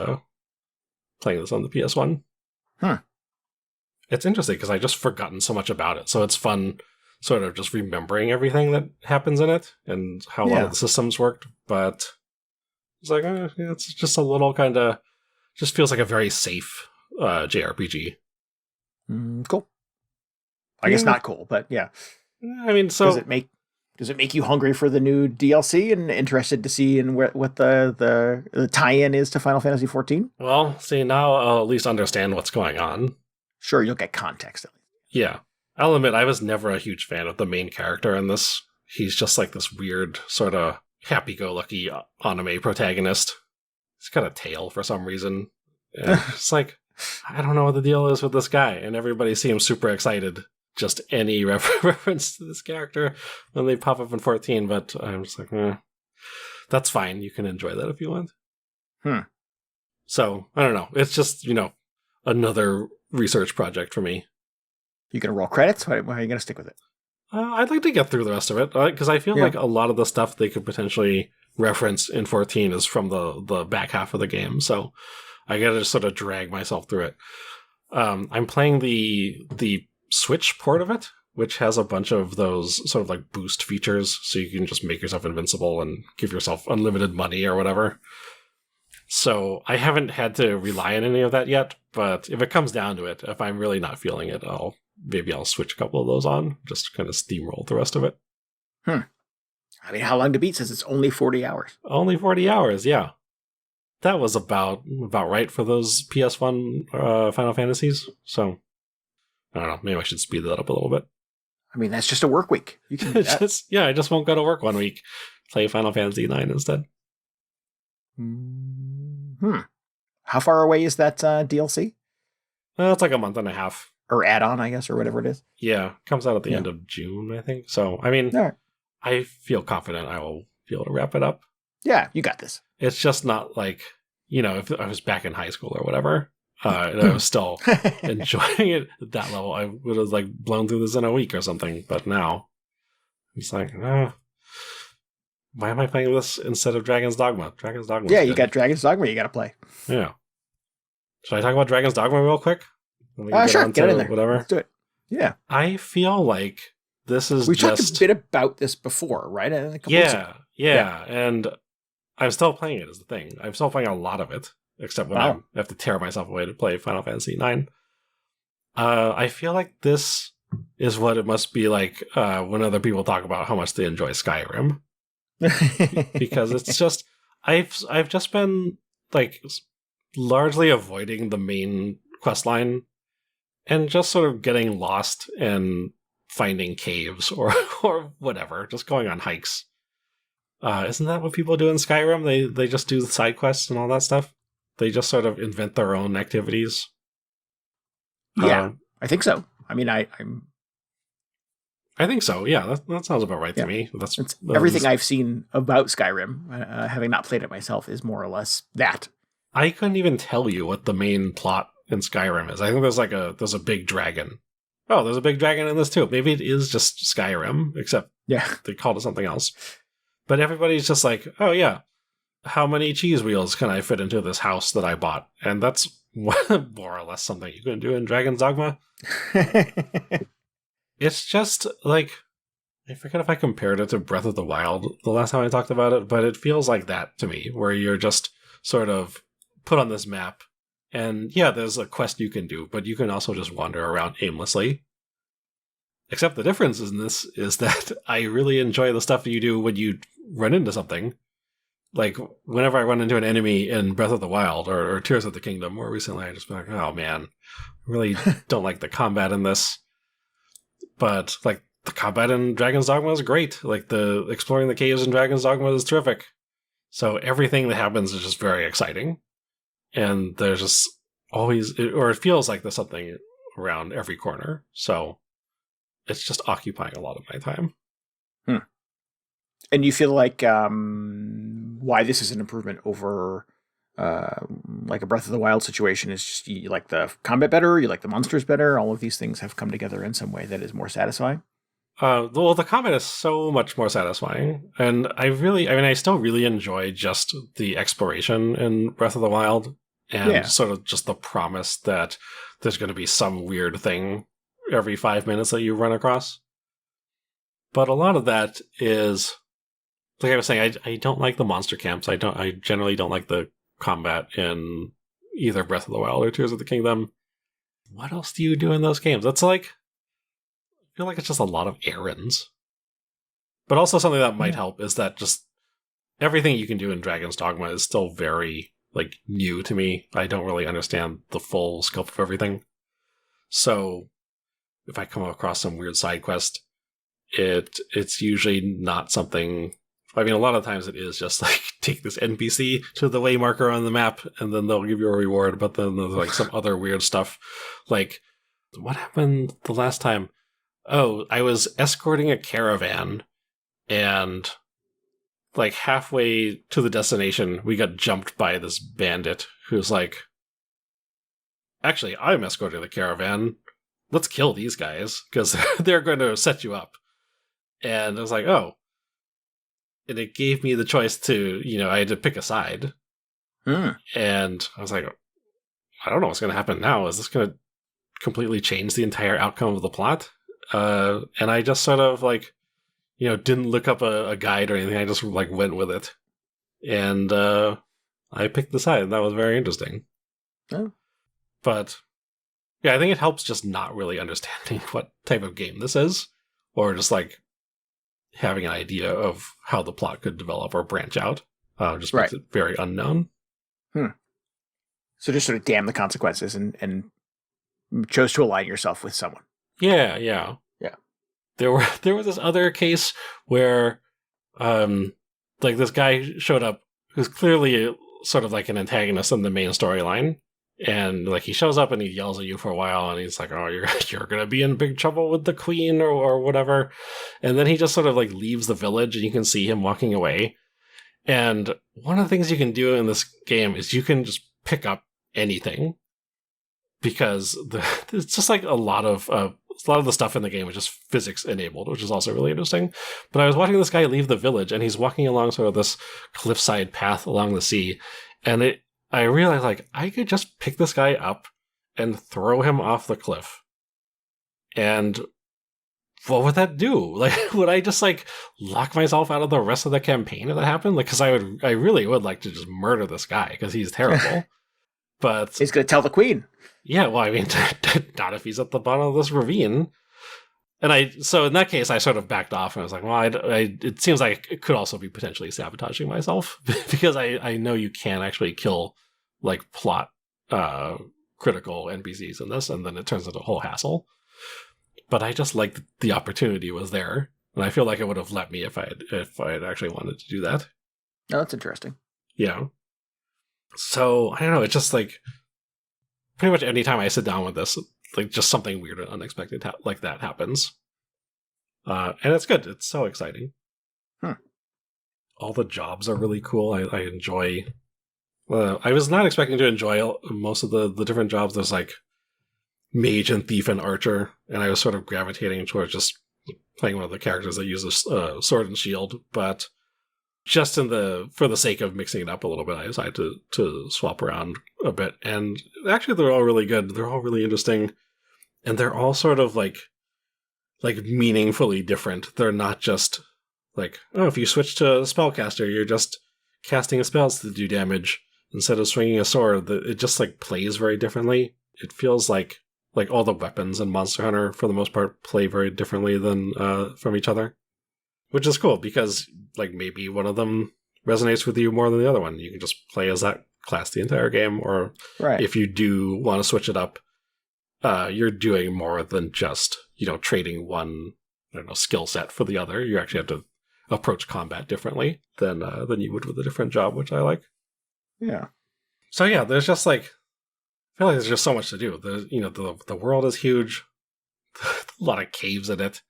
playing this on the PS1. It's interesting because I just forgotten so much about it, so it's fun sort of just remembering everything that happens in it and how a lot of the systems worked, but it's like, it's just a little kind of, just feels like a very safe JRPG.
Cool. I guess not cool, but yeah.
I mean, so
does it make you hungry for the new DLC and interested to see what the tie-in is to Final Fantasy XIV?
Well, see, now I'll at least understand what's going on.
Sure, you'll get context at least.
Yeah. I'll admit, I was never a huge fan of the main character in this. He's just like this weird, sort of happy-go-lucky anime protagonist. He's got a tail for some reason. And it's like, I don't know what the deal is with this guy. And everybody seems super excited. Just any reference to this character when they pop up in 14, but I'm just like, that's fine. You can enjoy that if you want. So, I don't know. It's just, another research project for me.
You gonna roll credits? Why are you gonna stick with it?
I'd like to get through the rest of it, because I feel like a lot of the stuff they could potentially reference in 14 is from the back half of the game, so I gotta just sort of drag myself through it. I'm playing the Switch port of it, which has a bunch of those sort of like boost features, so you can just make yourself invincible and give yourself unlimited money or whatever. So I haven't had to rely on any of that yet, but if it comes down to it, if I'm really not feeling it, I'll switch a couple of those on, just kind of steamroll the rest of it.
I mean, how long to beat says it's only 40 hours.
Only 40 hours, yeah. That was about right for those PS1 Final Fantasies, so I don't know, maybe I should speed that up a little bit.
I mean, that's just a work week. You can do that.
I just won't go to work one week. Play Final Fantasy IX instead.
How far away is that DLC?
It's like a month and a half.
Or add-on, I guess, or whatever it is.
Yeah, comes out at the end of June, I think. So, I mean,
right.
I feel confident I will be able to wrap it up.
Yeah, you got this.
It's just not like, if I was back in high school or whatever, and I was still enjoying it at that level, I would have like blown through this in a week or something. But now, it's like, why am I playing this instead of Dragon's Dogma? Dragon's Dogma.
Yeah, you got Dragon's Dogma you got to play.
Yeah. Should I talk about Dragon's Dogma real quick?
Sure, get it in there.
Whatever.
Let's do it. Yeah.
I feel like this is
we talked a bit about this before, right?
Yeah. And I'm still playing it, is the thing. I'm still playing a lot of it, except when I have to tear myself away to play Final Fantasy IX. I feel like this is what it must be like when other people talk about how much they enjoy Skyrim. Because it's just... I've just been, like, largely avoiding the main quest line and just sort of getting lost and finding caves or whatever, just going on hikes. Isn't that what people do in Skyrim? They just do the side quests and all that stuff? They just sort of invent their own activities?
Yeah, I think so. I mean, I
think so, yeah. That sounds about right to me. That's
everything I've seen about Skyrim, having not played it myself, is more or less that.
I couldn't even tell you what the main plot in Skyrim is. I think there's a big dragon. Oh, there's a big dragon in this too. Maybe it is just Skyrim, except they called it something else. But everybody's just like, oh yeah, how many cheese wheels can I fit into this house that I bought? And that's more or less something you can do in Dragon's Dogma. It's just like, I forget if I compared it to Breath of the Wild the last time I talked about it, but it feels like that to me, where you're just sort of put on this map, and yeah, there's a quest you can do, but you can also just wander around aimlessly. Except the difference in this is that I really enjoy the stuff that you do when you run into something. Like, whenever I run into an enemy in Breath of the Wild or Tears of the Kingdom, more recently, I just been like, oh man, I really don't like the combat in this. But, like, the combat in Dragon's Dogma is great. Like, the exploring the caves in Dragon's Dogma is terrific. So everything that happens is just very exciting. And there's just always, it feels like there's something around every corner. So it's just occupying a lot of my time.
And you feel like why this is an improvement over like a Breath of the Wild situation is just you like the combat better, you like the monsters better, all of these things have come together in some way that is more satisfying?
Well, the combat is so much more satisfying. And I still really enjoy just the exploration in Breath of the Wild. And sort of just the promise that there's going to be some weird thing every 5 minutes that you run across. But a lot of that is, like I was saying, I don't like the monster camps. I generally don't like the combat in either Breath of the Wild or Tears of the Kingdom. What else do you do in those games? That's like, I feel like it's just a lot of errands. But also something that might help is that just everything you can do in Dragon's Dogma is still very, like, new to me. I don't really understand the full scope of everything. So if I come across some weird side quest, it's usually not something... I mean, a lot of times it is just like, take this NPC to the way marker on the map, and then they'll give you a reward, but then there's like some other weird stuff. Like, what happened the last time? Oh, I was escorting a caravan, and like halfway to the destination, we got jumped by this bandit who's like, actually, I'm escorting the caravan. Let's kill these guys, because they're going to set you up. And I was like, oh. And it gave me the choice to, I had to pick a side. And I was like, I don't know what's going to happen now. Is this going to completely change the entire outcome of the plot? And I just sort of like, didn't look up a guide or anything. I just like went with it. And I picked the side. That was very interesting.
Oh.
But yeah, I think it helps just not really understanding what type of game this is. Or just like having an idea of how the plot could develop or branch out. Just makes it very unknown.
So just sort of damn the consequences and chose to align yourself with someone.
Yeah. There was this other case where like this guy showed up who's clearly sort of like an antagonist in the main storyline. And like he shows up and he yells at you for a while, and he's like, "Oh, you're gonna be in big trouble with the queen or whatever." And then he just sort of like leaves the village, and you can see him walking away. And one of the things you can do in this game is you can just pick up anything, because it's just like a lot of the stuff in the game is just physics enabled, which is also really interesting. But I was watching this guy leave the village, and he's walking along sort of this cliffside path along the sea, and I realized, like, I could just pick this guy up and throw him off the cliff. And what would that do? Like, would I just, like, lock myself out of the rest of the campaign if that happened? Like, because I really would like to just murder this guy, because he's terrible. But
he's going to tell the queen.
Yeah, well, I mean, not if he's at the bottom of this ravine. And so in that case, I sort of backed off, and I was like, well, it seems like it could also be potentially sabotaging myself, because I know you can actually kill, like, plot critical NPCs in this, and then it turns into a whole hassle. But I just liked the opportunity was there, and I feel like it would have let me if I had actually wanted to do that.
Oh, that's interesting.
Yeah. So, I don't know, it's just like, pretty much any time I sit down with this, like, just something weird and unexpected like that happens. And it's good. It's so exciting. All the jobs are really cool. I enjoy... I was not expecting to enjoy most of the different jobs. There's, like, mage and thief and archer, and I was sort of gravitating towards just playing one of the characters that uses sword and shield, but just for the sake of mixing it up a little bit, I decided to swap around a bit. And actually, they're all really good. They're all really interesting. And they're all sort of like meaningfully different. They're not just like, oh, if you switch to a spellcaster, you're just casting spells to do damage instead of swinging a sword. It just like plays very differently. It feels like all the weapons in Monster Hunter, for the most part, play very differently than from each other. Which is cool, because like maybe one of them resonates with you more than the other one. You can just play as that class the entire game, or if you do want to switch it up, you're doing more than just, trading one, skill set for the other. You actually have to approach combat differently than you would with a different job, which I like.
Yeah.
So yeah, there's just like, I feel like there's just so much to do. There's, the world is huge. A lot of caves in it.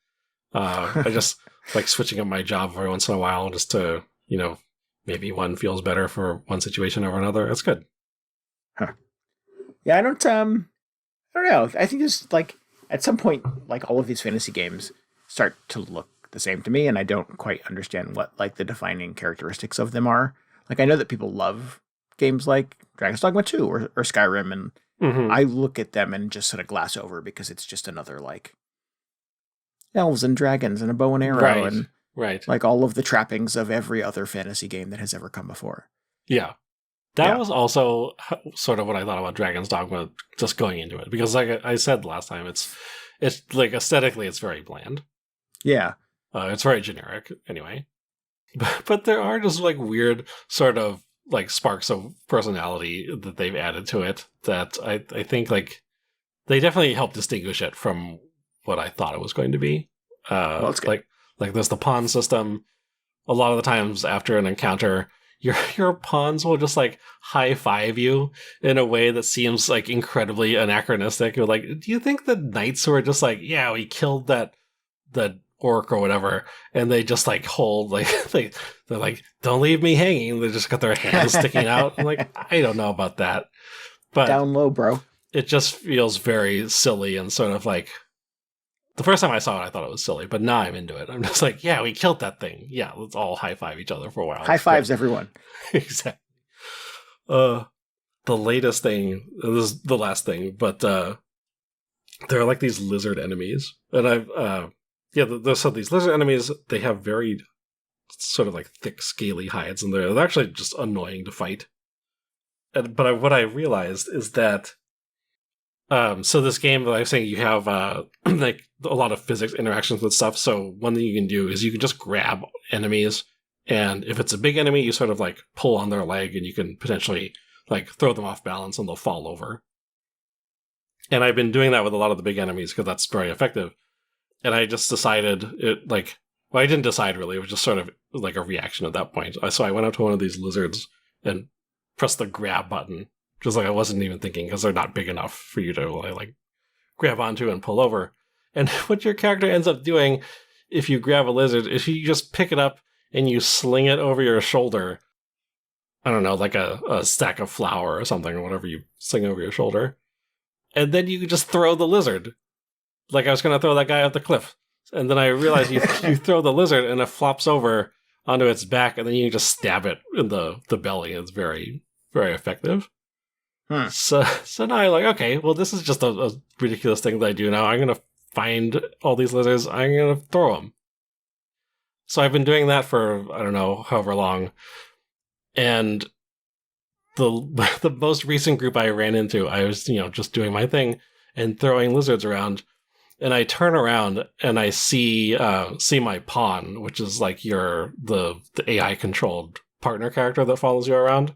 I just like switching up my job every once in a while just to, maybe one feels better for one situation over another. It's good.
Huh. Yeah, I don't know. I think there's like, at some point, like all of these fantasy games start to look the same to me, and I don't quite understand what like the defining characteristics of them are. Like, I know that people love games like Dragon's Dogma 2 or Skyrim, and I look at them and just sort of glass over, because it's just another like elves and dragons and a bow and arrow and like all of the trappings of every other fantasy game that has ever come before.
Yeah. That was also sort of what I thought about Dragon's Dogma just going into it, because like I said last time, it's like aesthetically it's very bland.
Yeah.
It's very generic anyway. But there are just like weird sort of like sparks of personality that they've added to it that I think like they definitely help distinguish it from what I thought it was going to be.
Well,
like there's the pawn system. A lot of the times after an encounter, your pawns will just like high five you in a way that seems like incredibly anachronistic. You're like, do you think the knights were just like, yeah, we killed that orc or whatever, and they just like hold like they're like, don't leave me hanging. They just got their hands sticking out. I'm like, I don't know about that, but
down low, bro.
It just feels very silly and sort of like. The first time I saw it, I thought it was silly, but now I'm into it. I'm just like, yeah, we killed that thing. Yeah, let's all high-five each other for a while.
High fives, everyone.
Exactly. The latest thing, this is the last thing, but there are like these lizard enemies. And there's these lizard enemies, they have very sort of like thick, scaly hides, and they're actually just annoying to fight. But what I realized is that so this game that I was saying, you have like a lot of physics interactions with stuff. So one thing you can do is you can just grab enemies, and if it's a big enemy, you sort of like pull on their leg, and you can potentially like throw them off balance and they'll fall over. And I've been doing that with a lot of the big enemies because that's very effective. And I just decided I didn't decide really. It was just sort of like a reaction at that point. So I went up to one of these lizards and press the grab button. Just like I wasn't even thinking, because they're not big enough for you to like grab onto and pull over. And what your character ends up doing if you grab a lizard is you just pick it up and you sling it over your shoulder. I don't know, like a stack of flour or something, or whatever you sling over your shoulder. And then you just throw the lizard. Like I was going to throw that guy off the cliff. And then I realized you throw the lizard and it flops over onto its back, and then you just stab it in the belly. It's very, very effective. So now I'm like, okay, well, this is just a ridiculous thing that I do now. I'm going to find all these lizards. I'm going to throw them. So I've been doing that for, I don't know, however long. And the most recent group I ran into, I was, just doing my thing and throwing lizards around. And I turn around and I see my pawn, which is like the AI controlled partner character that follows you around.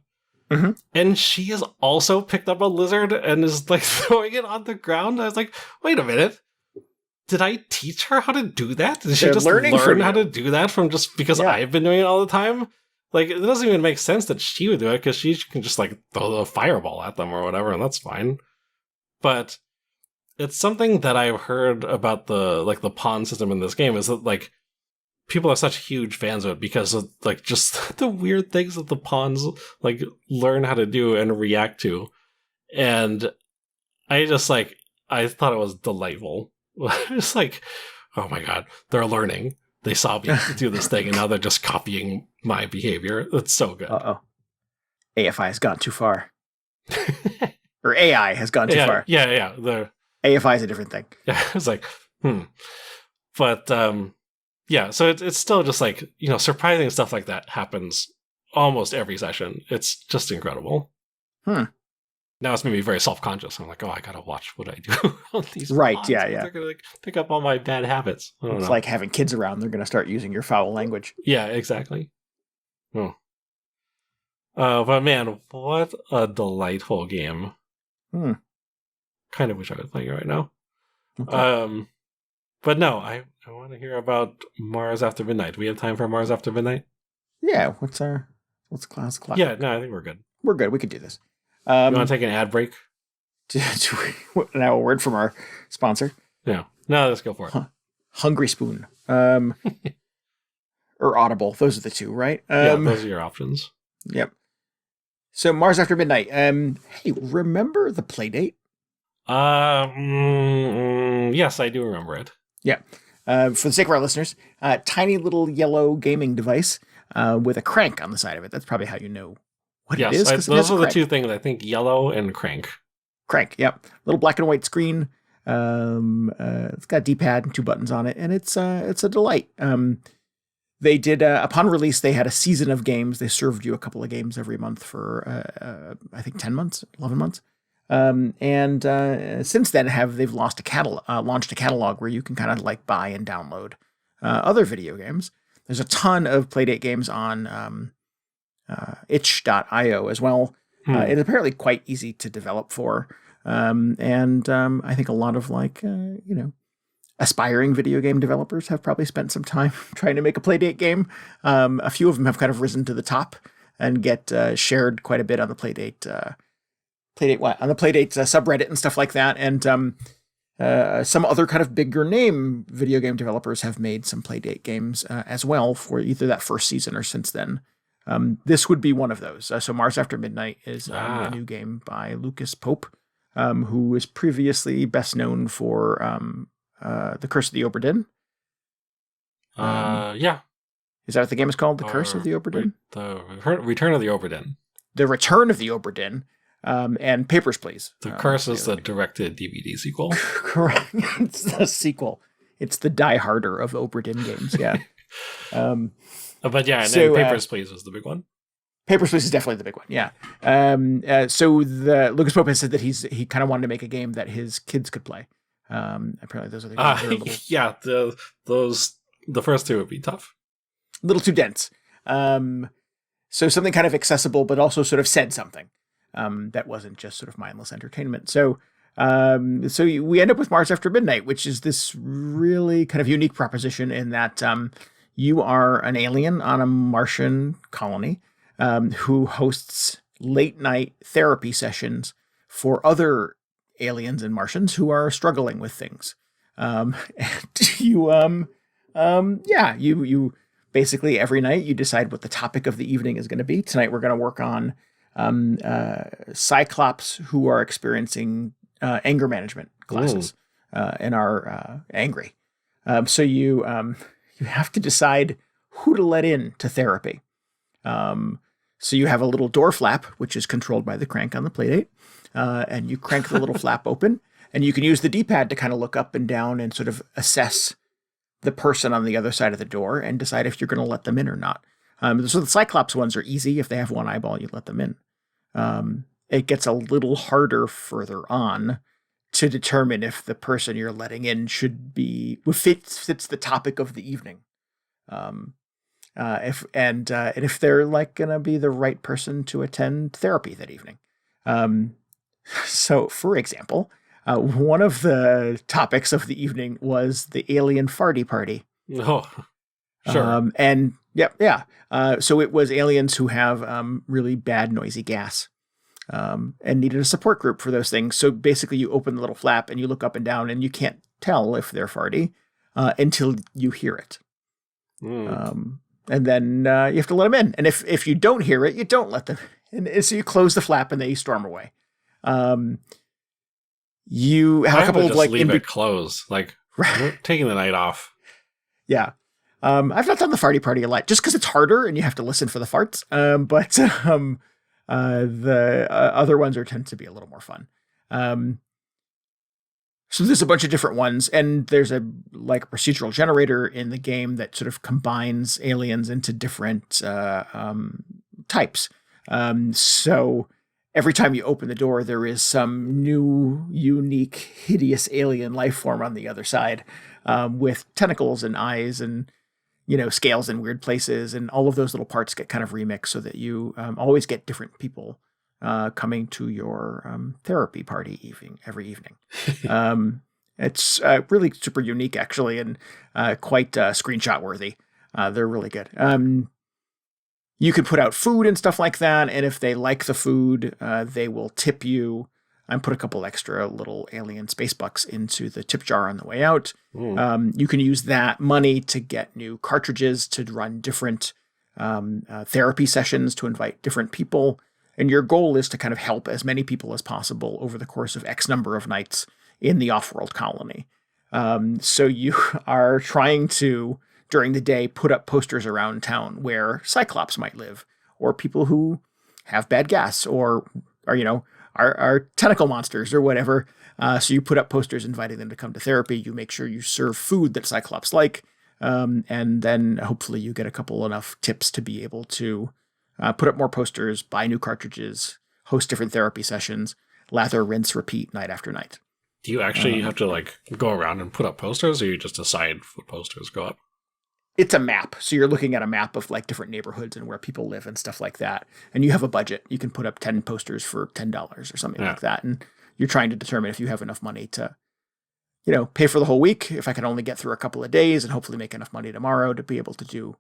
Mm-hmm. And she has also picked up a lizard and is like throwing it on the ground. I was like, wait a minute. Did I teach her how to do that? Did she just learn how to do that from just because I've been doing it all the time? Like, it doesn't even make sense that she would do it, because she can just like throw a fireball at them or whatever, and that's fine. But it's something that I've heard about the pawn system in this game is that like people are such huge fans of it because of like just the weird things that the pawns like learn how to do and react to. And I thought it was delightful. It's like, oh my God, they're learning. They saw me do this thing and now they're just copying my behavior. It's so good.
Uh-oh. AFI has gone too far. Or AI has gone too far.
Yeah. The
AFI is a different thing.
Yeah, it's like, But, so it's still just like, surprising stuff like that happens almost every session. It's just incredible. Now it's made me very self-conscious. I'm like, oh, I gotta watch what I do on these pods.
Yeah.
They're gonna like pick up all my bad habits.
It's like having kids around. They're gonna start using your foul language.
Yeah, exactly. But man, what a delightful game. Kind of wish I was playing it right now. Okay. But no, I want to hear about Mars After Midnight. Do we have time for Mars After Midnight?
Yeah. What's the class clock?
Yeah, no, I think we're good.
We're good. We could do this.
You want to take an ad break?
Now a word from our sponsor.
Yeah. No, let's go for it.
Hungry Spoon. Or Audible. Those are the two, right?
Those are your options.
Yep. So Mars After Midnight. Hey, remember the Playdate?
Yes, I do remember it.
Yeah. For the sake of our listeners, tiny little yellow gaming device with a crank on the side of it. That's probably how you know what it is.
Those are the two things, I think, yellow and crank.
Crank, yep. Little black and white screen. It's got a D-pad and 2 buttons on it, and it's a delight. They did, upon release, they had a season of games. They served you a couple of games every month for, I think, 10 months, 11 months. And since then they've launched a catalog where you can kind of like buy and download other video games. There's a ton of Playdate games on itch.io as well. It's apparently quite easy to develop for. And I think a lot of aspiring video game developers have probably spent some time trying to make a Playdate game. A few of them have kind of risen to the top and get shared quite a bit on the Playdate subreddit and stuff like that. And some other kind of bigger name video game developers have made some Playdate games as well for either that first season or since then. This would be one of those. So Mars After Midnight is a new game by Lucas Pope, who is previously best known for The Curse of the Obra Dinn.
Yeah.
Is that what the game is called? The Curse of the Obra Dinn?
The Return of the Obra Dinn.
The Return of the Obra Dinn. And Papers, Please.
The Curse is the directed DVD sequel.
Correct. It's the sequel. It's the Die Harder of Obra Dinn games. Yeah.
But yeah, and then Papers, Please was the big one.
Papers, Please is definitely the big one. Yeah. So the Lucas Pope has said that he kind of wanted to make a game that his kids could play. Apparently those are the
yeah. The first two would be tough.
A little too dense. So something kind of accessible, but also sort of said something. That wasn't just sort of mindless entertainment. So we end up with Mars After Midnight, which is this really kind of unique proposition in that you are an alien on a Martian colony who hosts late night therapy sessions for other aliens and Martians who are struggling with things. And you basically every night you decide what the topic of the evening is going to be. Tonight we're going to work on Cyclops who are experiencing anger management classes and are angry. So you have to decide who to let in to therapy. So you have a little door flap, which is controlled by the crank on the Playdate, and you crank the little flap open, and you can use the D-pad to kind of look up and down and sort of assess the person on the other side of the door and decide if you're going to let them in or not. So the Cyclops ones are easy. If they have one eyeball, you let them in. It gets a little harder further on to determine if the person you're letting in should be fits the topic of the evening. If they're like going to be the right person to attend therapy that evening. So for example, one of the topics of the evening was the alien farty party.
Oh, sure.
So it was aliens who have really bad noisy gas and needed a support group for those things. So basically you open the little flap and you look up and down and you can't tell if they're farty until you hear it. And then you have to let them in. And if you don't hear it, you don't let them in. And so you close the flap and they storm away. You have a couple of like
leave it closed, like taking the night off.
Yeah. I've not done the farty party a lot just because it's harder and you have to listen for the farts. But the other ones tend to be a little more fun. So there's a bunch of different ones, and there's a procedural generator in the game that sort of combines aliens into different types. So every time you open the door, there is some new, unique, hideous alien life form on the other side, with tentacles and eyes and, scales in weird places. And all of those little parts get kind of remixed so that you always get different people coming to your therapy party every evening. It's really super unique, actually, and quite screenshot worthy. They're really good. You can put out food and stuff like that, and if they like the food, they will tip you and put a couple extra little alien space bucks into the tip jar on the way out. You can use that money to get new cartridges to run different therapy sessions to invite different people. And your goal is to kind of help as many people as possible over the course of X number of nights in the off-world colony. So you are trying to, during the day, put up posters around town where Cyclops might live, or people who have bad gas, or are tentacle monsters or whatever. So you put up posters inviting them to come to therapy. You make sure you serve food that Cyclops like, and then hopefully you get a couple enough tips to be able to put up more posters, buy new cartridges, host different therapy sessions, lather, rinse, repeat night after night.
Do you actually have to go around and put up posters, or you just decide what posters go up?
It's a map. So you're looking at a map of different neighborhoods and where people live and stuff like that. And you have a budget. You can put up 10 posters for $10 or something like that. And you're trying to determine if you have enough money to, pay for the whole week. If I can only get through a couple of days and hopefully make enough money tomorrow to be able to do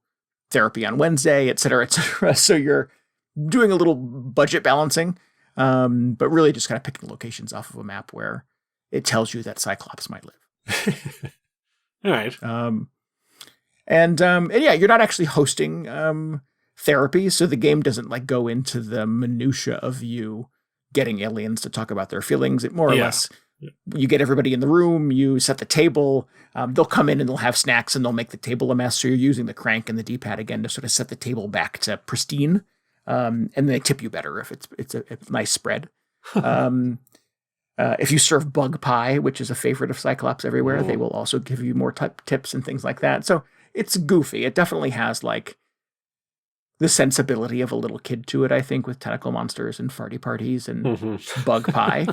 therapy on Wednesday, et cetera, et cetera. So you're doing a little budget balancing, but really just kind of picking locations off of a map where it tells you that Cyclops might live.
All right.
And you're not actually hosting therapy, so the game doesn't go into the minutia of you getting aliens to talk about their feelings. It more or less, you get everybody in the room, you set the table, they'll come in and they'll have snacks and they'll make the table a mess. So you're using the crank and the D-pad again to sort of set the table back to pristine. And they tip you better if it's a nice spread. If you serve bug pie, which is a favorite of Cyclops everywhere, they will also give you more tips and things like that. So it's goofy. It definitely has the sensibility of a little kid to it, I think, with tentacle monsters and farty parties and bug pie.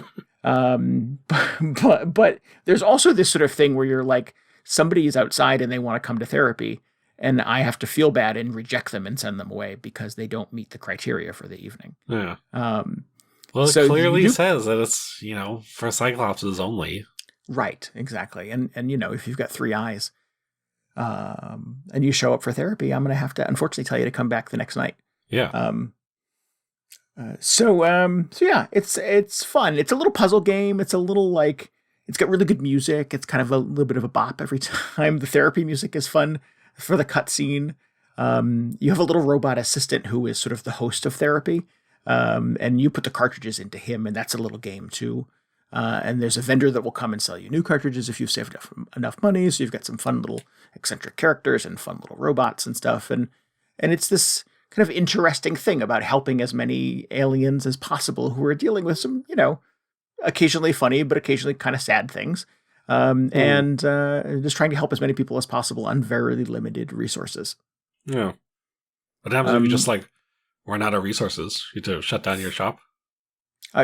But there's also this sort of thing where you're somebody is outside and they want to come to therapy, and I have to feel bad and reject them and send them away because they don't meet the criteria for the evening.
Yeah. Well, it clearly says that it's, for Cyclopses only.
Right, exactly. And if you've got 3 eyes, and you show up for therapy, I'm going to have to, unfortunately, tell you to come back the next night.
Yeah.
So yeah, it's fun. It's a little puzzle game. It's a little like it's got really good music. It's kind of a little bit of a bop every time. The therapy music is fun for the cutscene. You have a little robot assistant who is sort of the host of therapy, and you put the cartridges into him, and that's a little game too. And there's a vendor that will come and sell you new cartridges if you've saved enough money. So you've got some fun little eccentric characters and fun little robots and stuff. And it's this kind of interesting thing about helping as many aliens as possible who are dealing with some, occasionally funny, but occasionally kind of sad things. And just trying to help as many people as possible on very limited resources.
Yeah. What happens if you just run out of resources? You have to shut down your shop?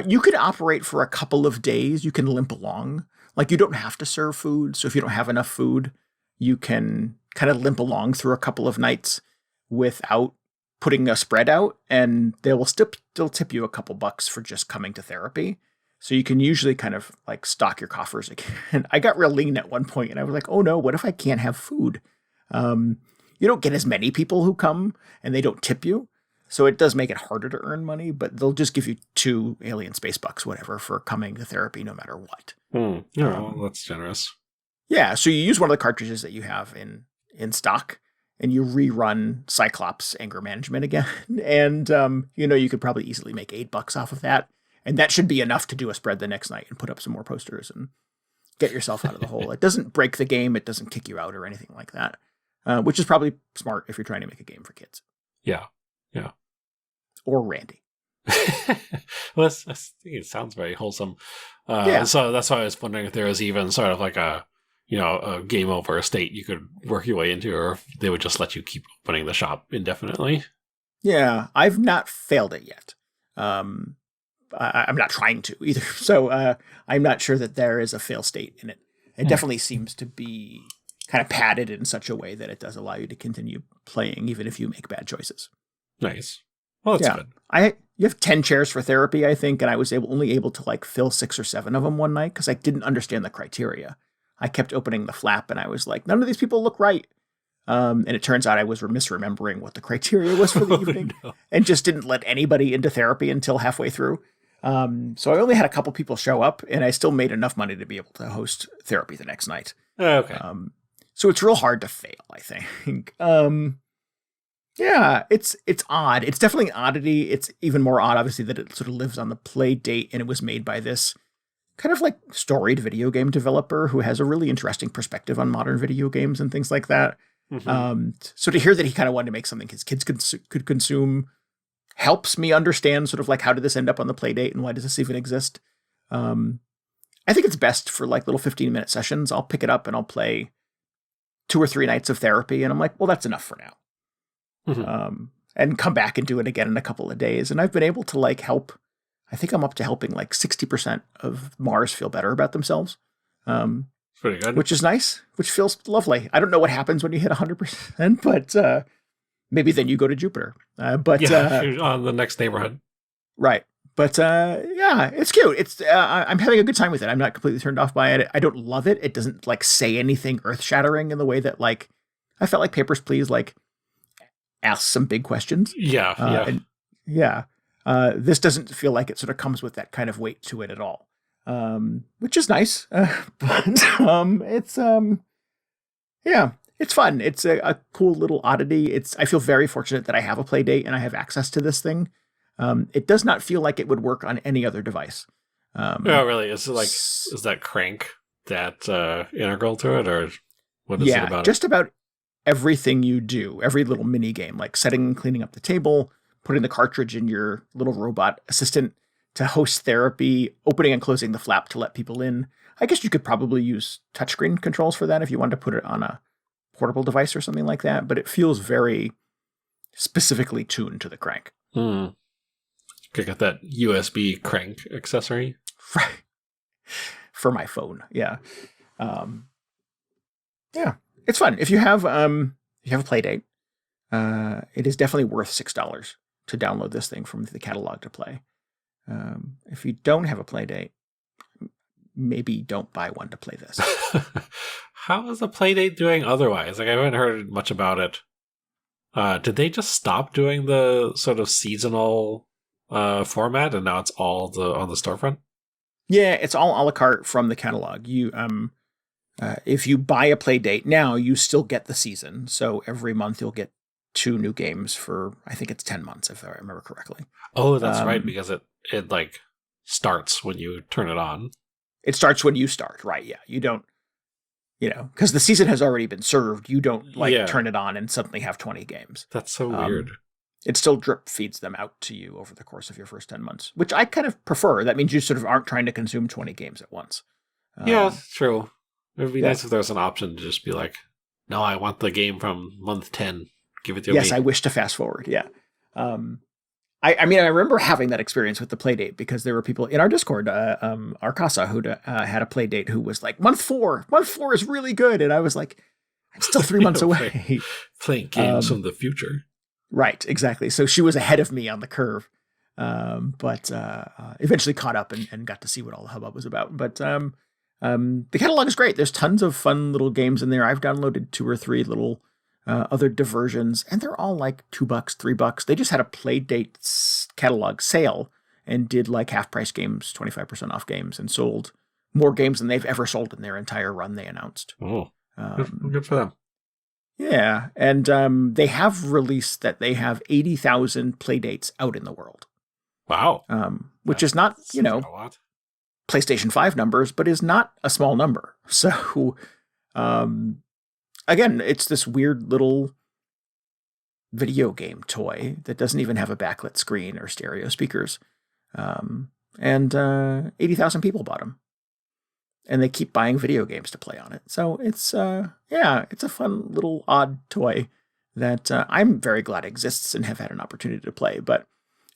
You could operate for a couple of days. You can limp along. Like, you don't have to serve food. So if you don't have enough food, you can kind of limp along through a couple of nights without putting a spread out. And they will still tip you a couple bucks for just coming to therapy. So you can usually kind of like stock your coffers again. I got real lean at one point and I was like, oh no, what if I can't have food? You don't get as many people who come and they don't tip you. So it does make it harder to earn money, but they'll just give you 2 alien space bucks, whatever, for coming to therapy no matter what.
Yeah, well, that's generous.
Yeah, so you use one of the cartridges that you have in stock, and you rerun Cyclops anger management again. And, you could probably easily make $8 off of that. And that should be enough to do a spread the next night and put up some more posters and get yourself out of the hole. It doesn't break the game. It doesn't kick you out or anything like that, which is probably smart if you're trying to make a game for kids.
Yeah.
Or Randy.
Well, I think it sounds very wholesome. So that's why I was wondering if there was even sort of like a game over state you could work your way into, or if they would just let you keep opening the shop indefinitely.
Yeah, I've not failed it yet. I'm not trying to either. So I'm not sure that there is a fail state in it. It definitely seems to be kind of padded in such a way that it does allow you to continue playing even if you make bad choices.
Nice. Well, that's good.
You have 10 chairs for therapy, I think, and I was only able to fill 6 or 7 of them one night because I didn't understand the criteria. I kept opening the flap and I was like, none of these people look right. And it turns out I was misremembering what the criteria was for the evening and just didn't let anybody into therapy until halfway through. So I only had a couple people show up and I still made enough money to be able to host therapy the next night.
Okay.
So it's real hard to fail, I think. Yeah, it's odd. It's definitely an oddity. It's even more odd, obviously, that it sort of lives on the Playdate and it was made by this kind of like storied video game developer who has a really interesting perspective on modern video games and things like that. Mm-hmm. So to hear that he kind of wanted to make something his kids could consume helps me understand sort of like how did this end up on the Playdate and why does this even exist? I think it's best for like little 15-minute sessions. I'll pick it up and I'll play 2 or 3 nights of therapy and I'm like, well, that's enough for now. Mm-hmm. And come back and do it again in a couple of days. And I've been able to help. I think I'm up to helping 60% of Mars feel better about themselves.
Pretty good.
Which is nice, which feels lovely. I don't know what happens when you hit 100%, but maybe then you go to Jupiter.
You're on the next neighborhood.
Right. But yeah, it's cute. It's I'm having a good time with it. I'm not completely turned off by it. I don't love it. It doesn't say anything earth-shattering in the way that I felt like Papers, Please ask some big questions. This doesn't feel like it sort of comes with that kind of weight to it at all, which is nice. But it's fun. It's a cool little oddity. I feel very fortunate that I have a Playdate and I have access to this thing. It does not feel like it would work on any other device.
Oh, really? Is that crank that integral to it, or what is it about?
Just about everything you do, every little mini game, like setting and cleaning up the table, putting the cartridge in your little robot assistant to host therapy, opening and closing the flap to let people in. I guess you could probably use touchscreen controls for that if you wanted to put it on a portable device or something like that, but it feels very specifically tuned to the crank.
I got that USB crank accessory.
Right. For my phone. Yeah. Yeah. It's fun. If you have a Playdate, it is definitely worth $6 to download this thing from the catalog to play. If you don't have a Playdate, maybe don't buy one to play this.
How is the Playdate doing otherwise? I haven't heard much about it. Did they just stop doing the sort of seasonal format, and now it's all on the storefront.
Yeah, it's all a la carte from the catalog. You if you buy a Playdate now, you still get the season. So every month you'll get 2 new games for, I think it's 10 months if I remember correctly.
Oh, that's right, because it like starts when you turn it on.
It starts when you start, right? Yeah, you don't, because the season has already been served. You don't turn it on and suddenly have 20 games.
That's so weird.
It still drip feeds them out to you over the course of your first 10 months, which I kind of prefer. That means you sort of aren't trying to consume 20 games at once.
Yeah, true. It would be nice if there was an option to just be like, no, I want the game from month 10. Give it to me.
Yes, I wish to fast forward. Yeah. I mean, I remember having that experience with the Playdate because there were people in our Discord, Arcasa, who had a Playdate who was like, month 4 is really good. And I was like, I'm still 3 months away.
Playing games from the future.
Right, exactly. So she was ahead of me on the curve, but eventually caught up and got to see what all the hubbub was about. But the catalog is great. There's tons of fun little games in there. I've downloaded 2 or 3 little other diversions, and they're all like $2, $3. They just had a Playdate catalog sale and did like half price games, 25% off games, and sold more games than they've ever sold in their entire run. They announced.
Oh, good for them.
Yeah, and they have released that they have 80,000 Playdates out in the world.
Wow.
Which is not, PlayStation 5 numbers, but is not a small number. So, again, it's this weird little video game toy that doesn't even have a backlit screen or stereo speakers. And 80,000 people bought them. And they keep buying video games to play on it. So it's, it's a fun little odd toy that I'm very glad exists and have had an opportunity to play. But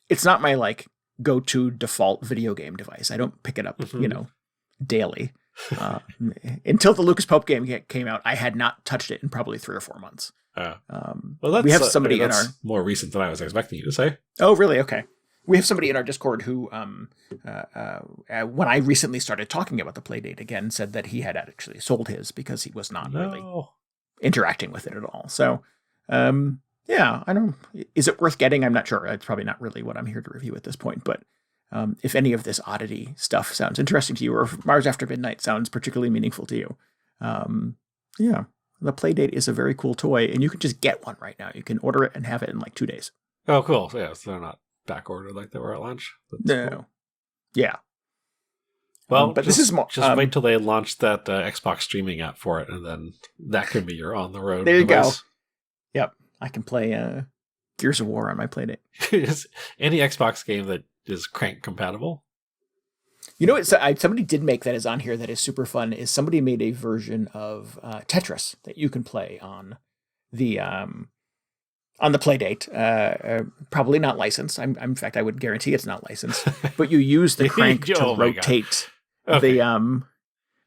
it's not my like go-to default video game device. I don't pick it up, daily. Until the Lucas Pope game came out, I had not touched it in probably 3 or 4 months.
Well,
we have somebody in our
more recent than I was expecting you to say.
Oh, really? Okay. We have somebody in our Discord who, when I recently started talking about the Playdate again, said that he had actually sold his because he was not really interacting with it at all. So, I don't. Is it worth getting? I'm not sure. It's probably not really what I'm here to review at this point. But if any of this oddity stuff sounds interesting to you, or if Mars After Midnight sounds particularly meaningful to you, the Playdate is a very cool toy, and you can just get one right now. You can order it and have it in like 2 days.
Oh, cool. So, yeah, so they're not back ordered like they were at launch.
No. Cool. Yeah.
Well,
but this is more.
Just wait till they launch that Xbox streaming app for it, and then that could be your on the road.
There you
device.
go. Yep, I can play Gears of War on my Playdate.
Any Xbox game that is crank compatible.
You know what? Somebody did make that is on here that is super fun. Is somebody made a version of Tetris that you can play on the Playdate. Probably not licensed. In fact, I would guarantee it's not licensed. But you use the crank to rotate the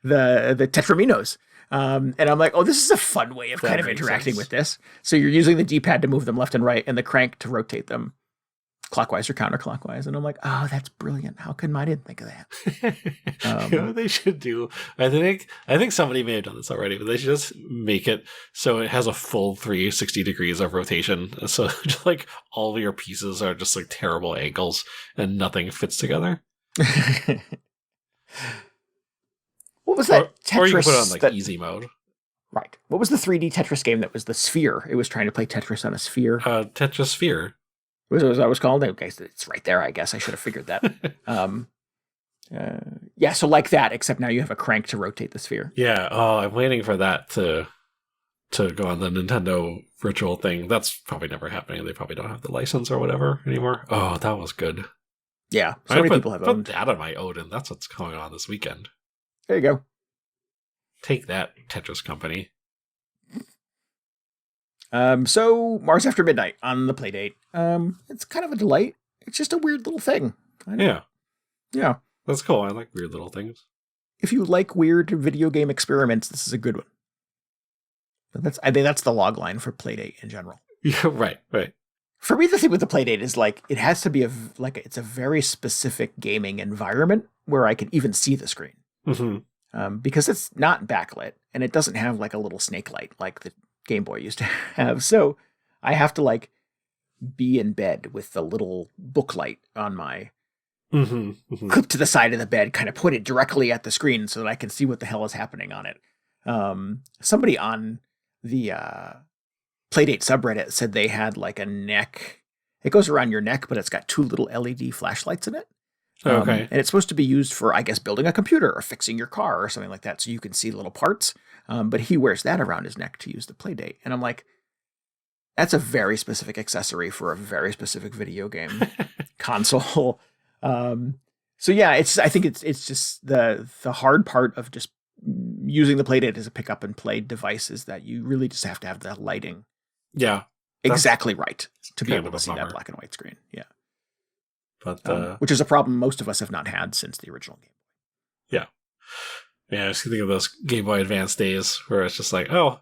Tetraminos. And I'm like, oh, this is a fun way of kind of interacting with this. So you're using the D-pad to move them left and right, and the crank to rotate them clockwise or counterclockwise. And I'm like, oh, that's brilliant. How come I didn't think of that?
You know what they should do? I think somebody may have done this already, but they should just make it so it has a full 360 degrees of rotation. So just like all of your pieces are just like terrible angles and nothing fits together.
What was that Tetris?
Or you can put it on like easy mode.
Right. What was the 3D Tetris game that was the sphere? It was trying to play Tetris on a sphere.
Tetrasphere.
Was that was called? Okay, so it's right there. I guess I should have figured that. So like that, except now you have a crank to rotate the sphere.
Yeah. Oh, I'm waiting for that to go on the Nintendo virtual thing. That's probably never happening. They probably don't have the license or whatever anymore. Oh, that was good.
Yeah, so many people have owned
that on my Odin. That's what's going on this weekend.
There you go.
Take that, Tetris company.
So Mars After Midnight on the Playdate. It's kind of a delight. It's just a weird little thing.
Yeah.
That's
cool. I like weird little things.
If you like weird video game experiments, this is a good one. I think that's the log line for Playdate in general.
Yeah, right.
For me, the thing with the Playdate is like it has to be it's a very specific gaming environment where I can even see the screen.
Mm-hmm.
Because it's not backlit and it doesn't have like a little snake light like the Game Boy used to have. So I have to like be in bed with the little book light on my clip to the side of the bed, kind of pointed directly at the screen so that I can see what the hell is happening on it. Somebody on the Playdate subreddit said they had like a neck. It goes around your neck, but it's got 2 little LED flashlights in it.
Okay.
And it's supposed to be used for, I guess, building a computer or fixing your car or something like that, so you can see little parts. But he wears that around his neck to use the Playdate. And I'm like, that's a very specific accessory for a very specific video game console. So yeah, I think it's just the hard part of just using the Playdate as a pick up and play device is that you really just have to have the lighting.
Yeah.
Exactly right to be able to see that black and white screen. Yeah.
But
which is a problem most of us have not had since the original game.
Yeah. Yeah, I was thinking of those Game Boy Advance days where it's just like, oh,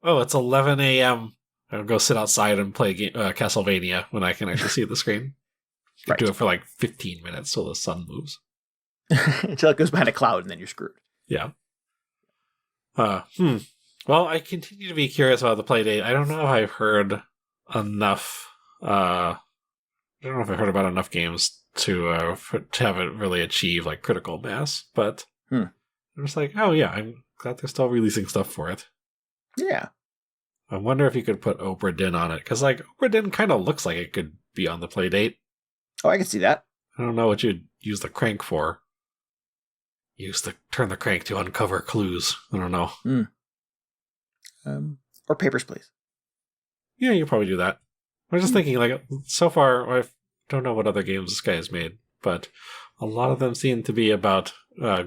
it's 11 a.m. I'll go sit outside and play Castlevania when I can actually see the screen. You do it for like 15 minutes till the sun moves.
Until it goes behind a cloud and then you're screwed.
Yeah. Well, I continue to be curious about the Playdate. I don't know if I've heard enough. I don't know if I've heard about enough games to have it really achieve like critical mass. But I'm just like, oh yeah, I'm glad they're still releasing stuff for it.
Yeah.
I wonder if you could put Obra Dinn on it, because like Obra Dinn kind of looks like it could be on the Playdate.
Oh, I can see that.
I don't know what you'd use the crank for. Turn the crank to uncover clues. I don't know.
Or Papers, Please.
Yeah, you probably do that. I was just thinking, like, so far, I don't know what other games this guy has made, but a lot of them seem to be about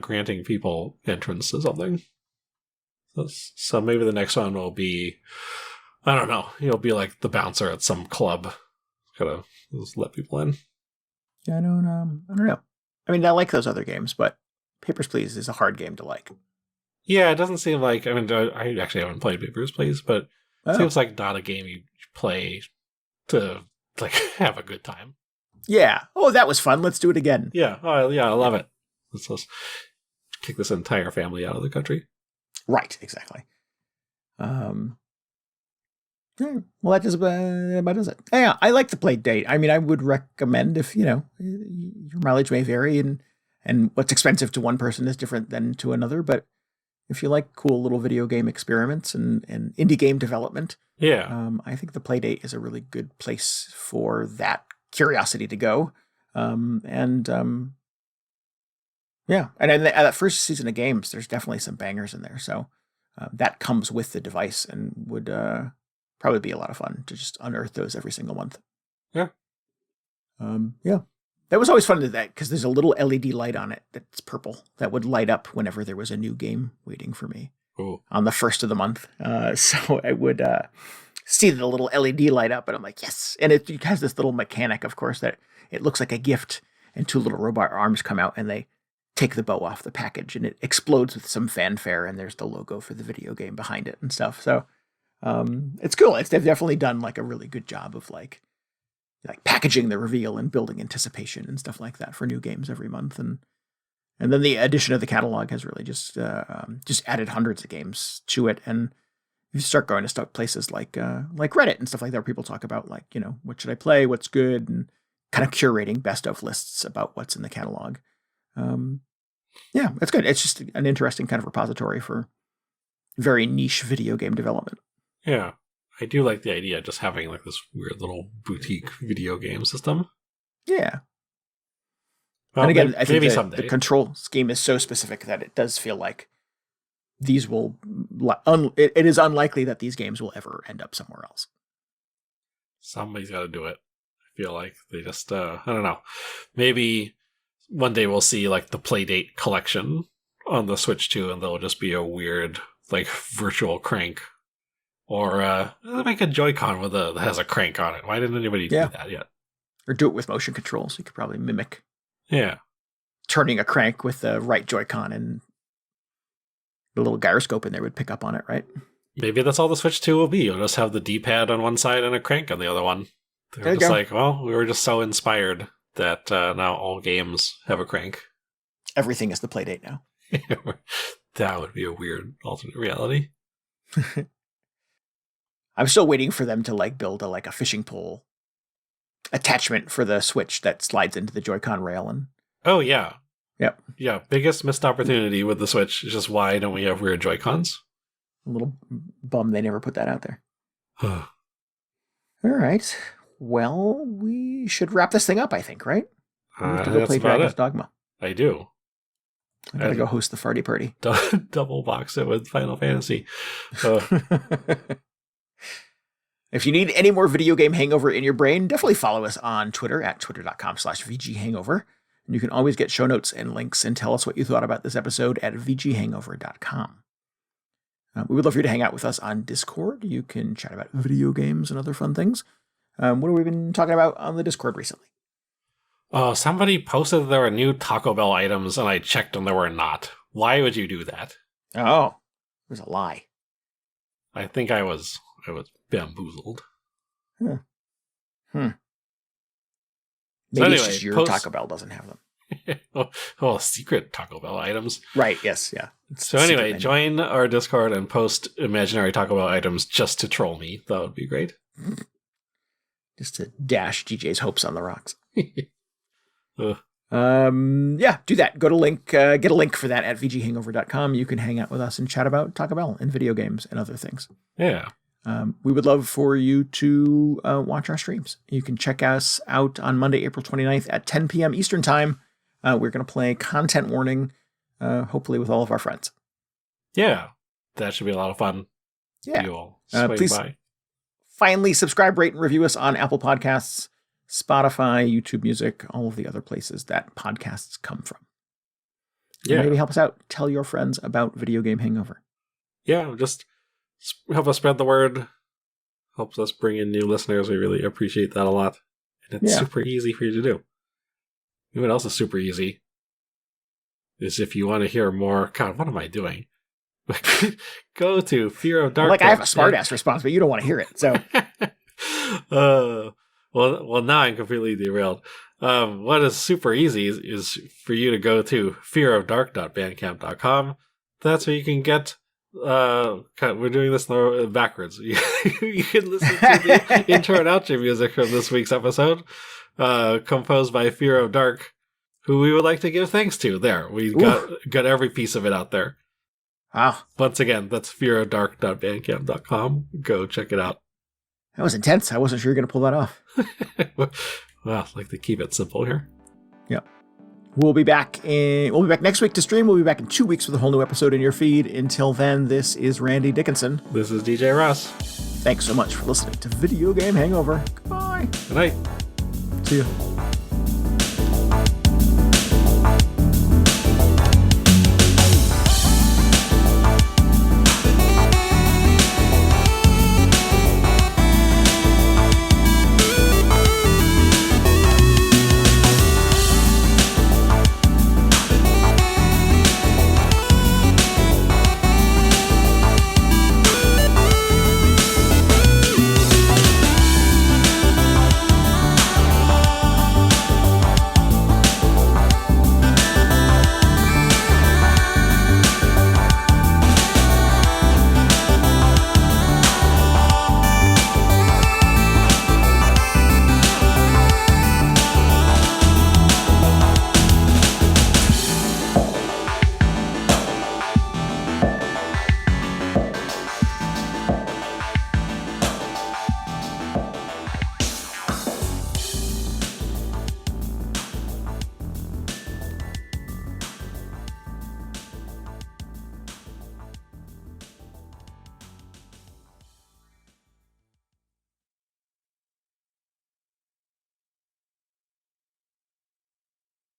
granting people entrance to something. So maybe the next one will be, I don't know, you'll be like the bouncer at some club. Gotta just let people in.
Yeah, I don't know. I mean, I like those other games, but Papers, Please is a hard game to like.
Yeah, it doesn't seem like, I mean, I actually haven't played Papers, Please, but it seems like not a game you play to, like, have a good time.
Yeah. Oh, that was fun. Let's do it again.
Yeah. Oh, yeah, I love it. Let's kick this entire family out of the country.
Right, exactly. Yeah, well, that just about does it. Yeah, I like the Playdate. I mean, I would recommend if, your mileage may vary and what's expensive to one person is different than to another. But if you like cool little video game experiments and indie game development, I think the Playdate is a really good place for that curiosity to go. And that first season of games, there's definitely some bangers in there. So that comes with the device and would probably be a lot of fun to just unearth those every single month.
Yeah.
That was always fun to that because there's a little LED light on it that's purple that would light up whenever there was a new game waiting for me on the first of the month. So I would see the little LED light up and I'm like, yes. And it has this little mechanic, of course, that it looks like a gift and 2 little robot arms come out and they take the bow off the package and it explodes with some fanfare and there's the logo for the video game behind it and stuff. So it's cool. They've definitely done like a really good job of like packaging the reveal and building anticipation and stuff like that for new games every month. And then the addition of the catalog has really just added hundreds of games to it. And you start going to places like Reddit and stuff like that, where people talk about like, what should I play? What's good? And kind of curating best of lists about what's in the catalog. It's good. It's just an interesting kind of repository for very niche video game development.
Yeah. I do like the idea of just having like this weird little boutique video game system.
Yeah.
Well,
and again, I think
someday
the control scheme is so specific that it does feel like these will, it is unlikely that these games will ever end up somewhere else.
Somebody's got to do it. I feel like they just, I don't know. Maybe one day we'll see like the Playdate collection on the Switch 2 and there'll just be a weird like virtual crank. Or make a Joy-Con that has a crank on it. Why didn't anybody do that yet? Or
do it with motion controls. You could probably mimic turning a crank with the right Joy-Con and the little gyroscope in there would pick up on it, right?
Maybe that's all the Switch 2 will be. You'll just have the D-pad on one side and a crank on the other one. They're just like, well, we were just so inspired that now all games have a crank.
Everything is the Playdate now.
That would be a weird alternate reality.
I'm still waiting for them to like build a fishing pole attachment for the Switch that slides into the Joy-Con rail. And
oh, yeah.
Yep.
Yeah, biggest missed opportunity with the Switch is just why don't we have weird Joy-Cons?
A little bum they never put that out there. All right. Well, we should wrap this thing up, I think, right? We have to go play Dragon's Dogma.
I do.
I gotta go host the farty party.
Double box it with Final Fantasy.
If you need any more video game hangover in your brain, definitely follow us on Twitter at twitter.com/VGHangover. And you can always get show notes and links and tell us what you thought about this episode at VGHangover.com. We would love for you to hang out with us on Discord. You can chat about video games and other fun things. What have we been talking about on the Discord recently?
Somebody posted there were new Taco Bell items, and I checked and there were not. Why would you do that?
Oh, it was a lie.
I think I was bamboozled.
Maybe
so anyway,
it's just your Taco Bell doesn't have them.
Secret Taco Bell items.
Right, yes, yeah.
So anyway, join our Discord and post imaginary Taco Bell items just to troll me. That would be great.
Just to dash GJ's hopes on the rocks. Yeah, do that. Go to link, get a link for that at VGHangover.com. You can hang out with us and chat about Taco Bell and video games and other things.
Yeah.
We would love for you to watch our streams. You can check us out on Monday, April 29th at 10 p.m. Eastern Time. We're going to play Content Warning, hopefully with all of our friends.
Yeah, that should be a lot of fun.
Yeah.
You all swing
please
by.
Finally subscribe, rate, and review us on Apple Podcasts, Spotify, YouTube Music, all of the other places that podcasts come from.
Yeah.
And maybe help us out. Tell your friends about Video Game Hangover.
Yeah, just help us spread the word. Helps us bring in new listeners. We really appreciate that a lot. And it's super easy for you to do. You know what else is super easy? Is if you want to hear more... God, what am I doing? Go to Fear of Dark.
Like, I have a smart-ass response, but you don't want to hear it, so...
Well, now I'm completely derailed. What is super easy is for you to go to fearofdark.bandcamp.com. That's where you can get... we're doing this backwards. You can listen to the intro and outro music from this week's episode, composed by Fear of Dark, who we would like to give thanks to. There, we got every piece of it out there.
Wow.
Once again, that's fearofdark.bandcamp.com. Go check it out.
That was intense. I wasn't sure you were going to pull that off.
Well, like to keep it simple here.
Yeah. We'll be back next week to stream. We'll be back in 2 weeks with a whole new episode in your feed. Until then, this is Randy Dickinson.
This is DJ Ross.
Thanks so much for listening to Video Game Hangover. Goodbye.
Good night.
See you.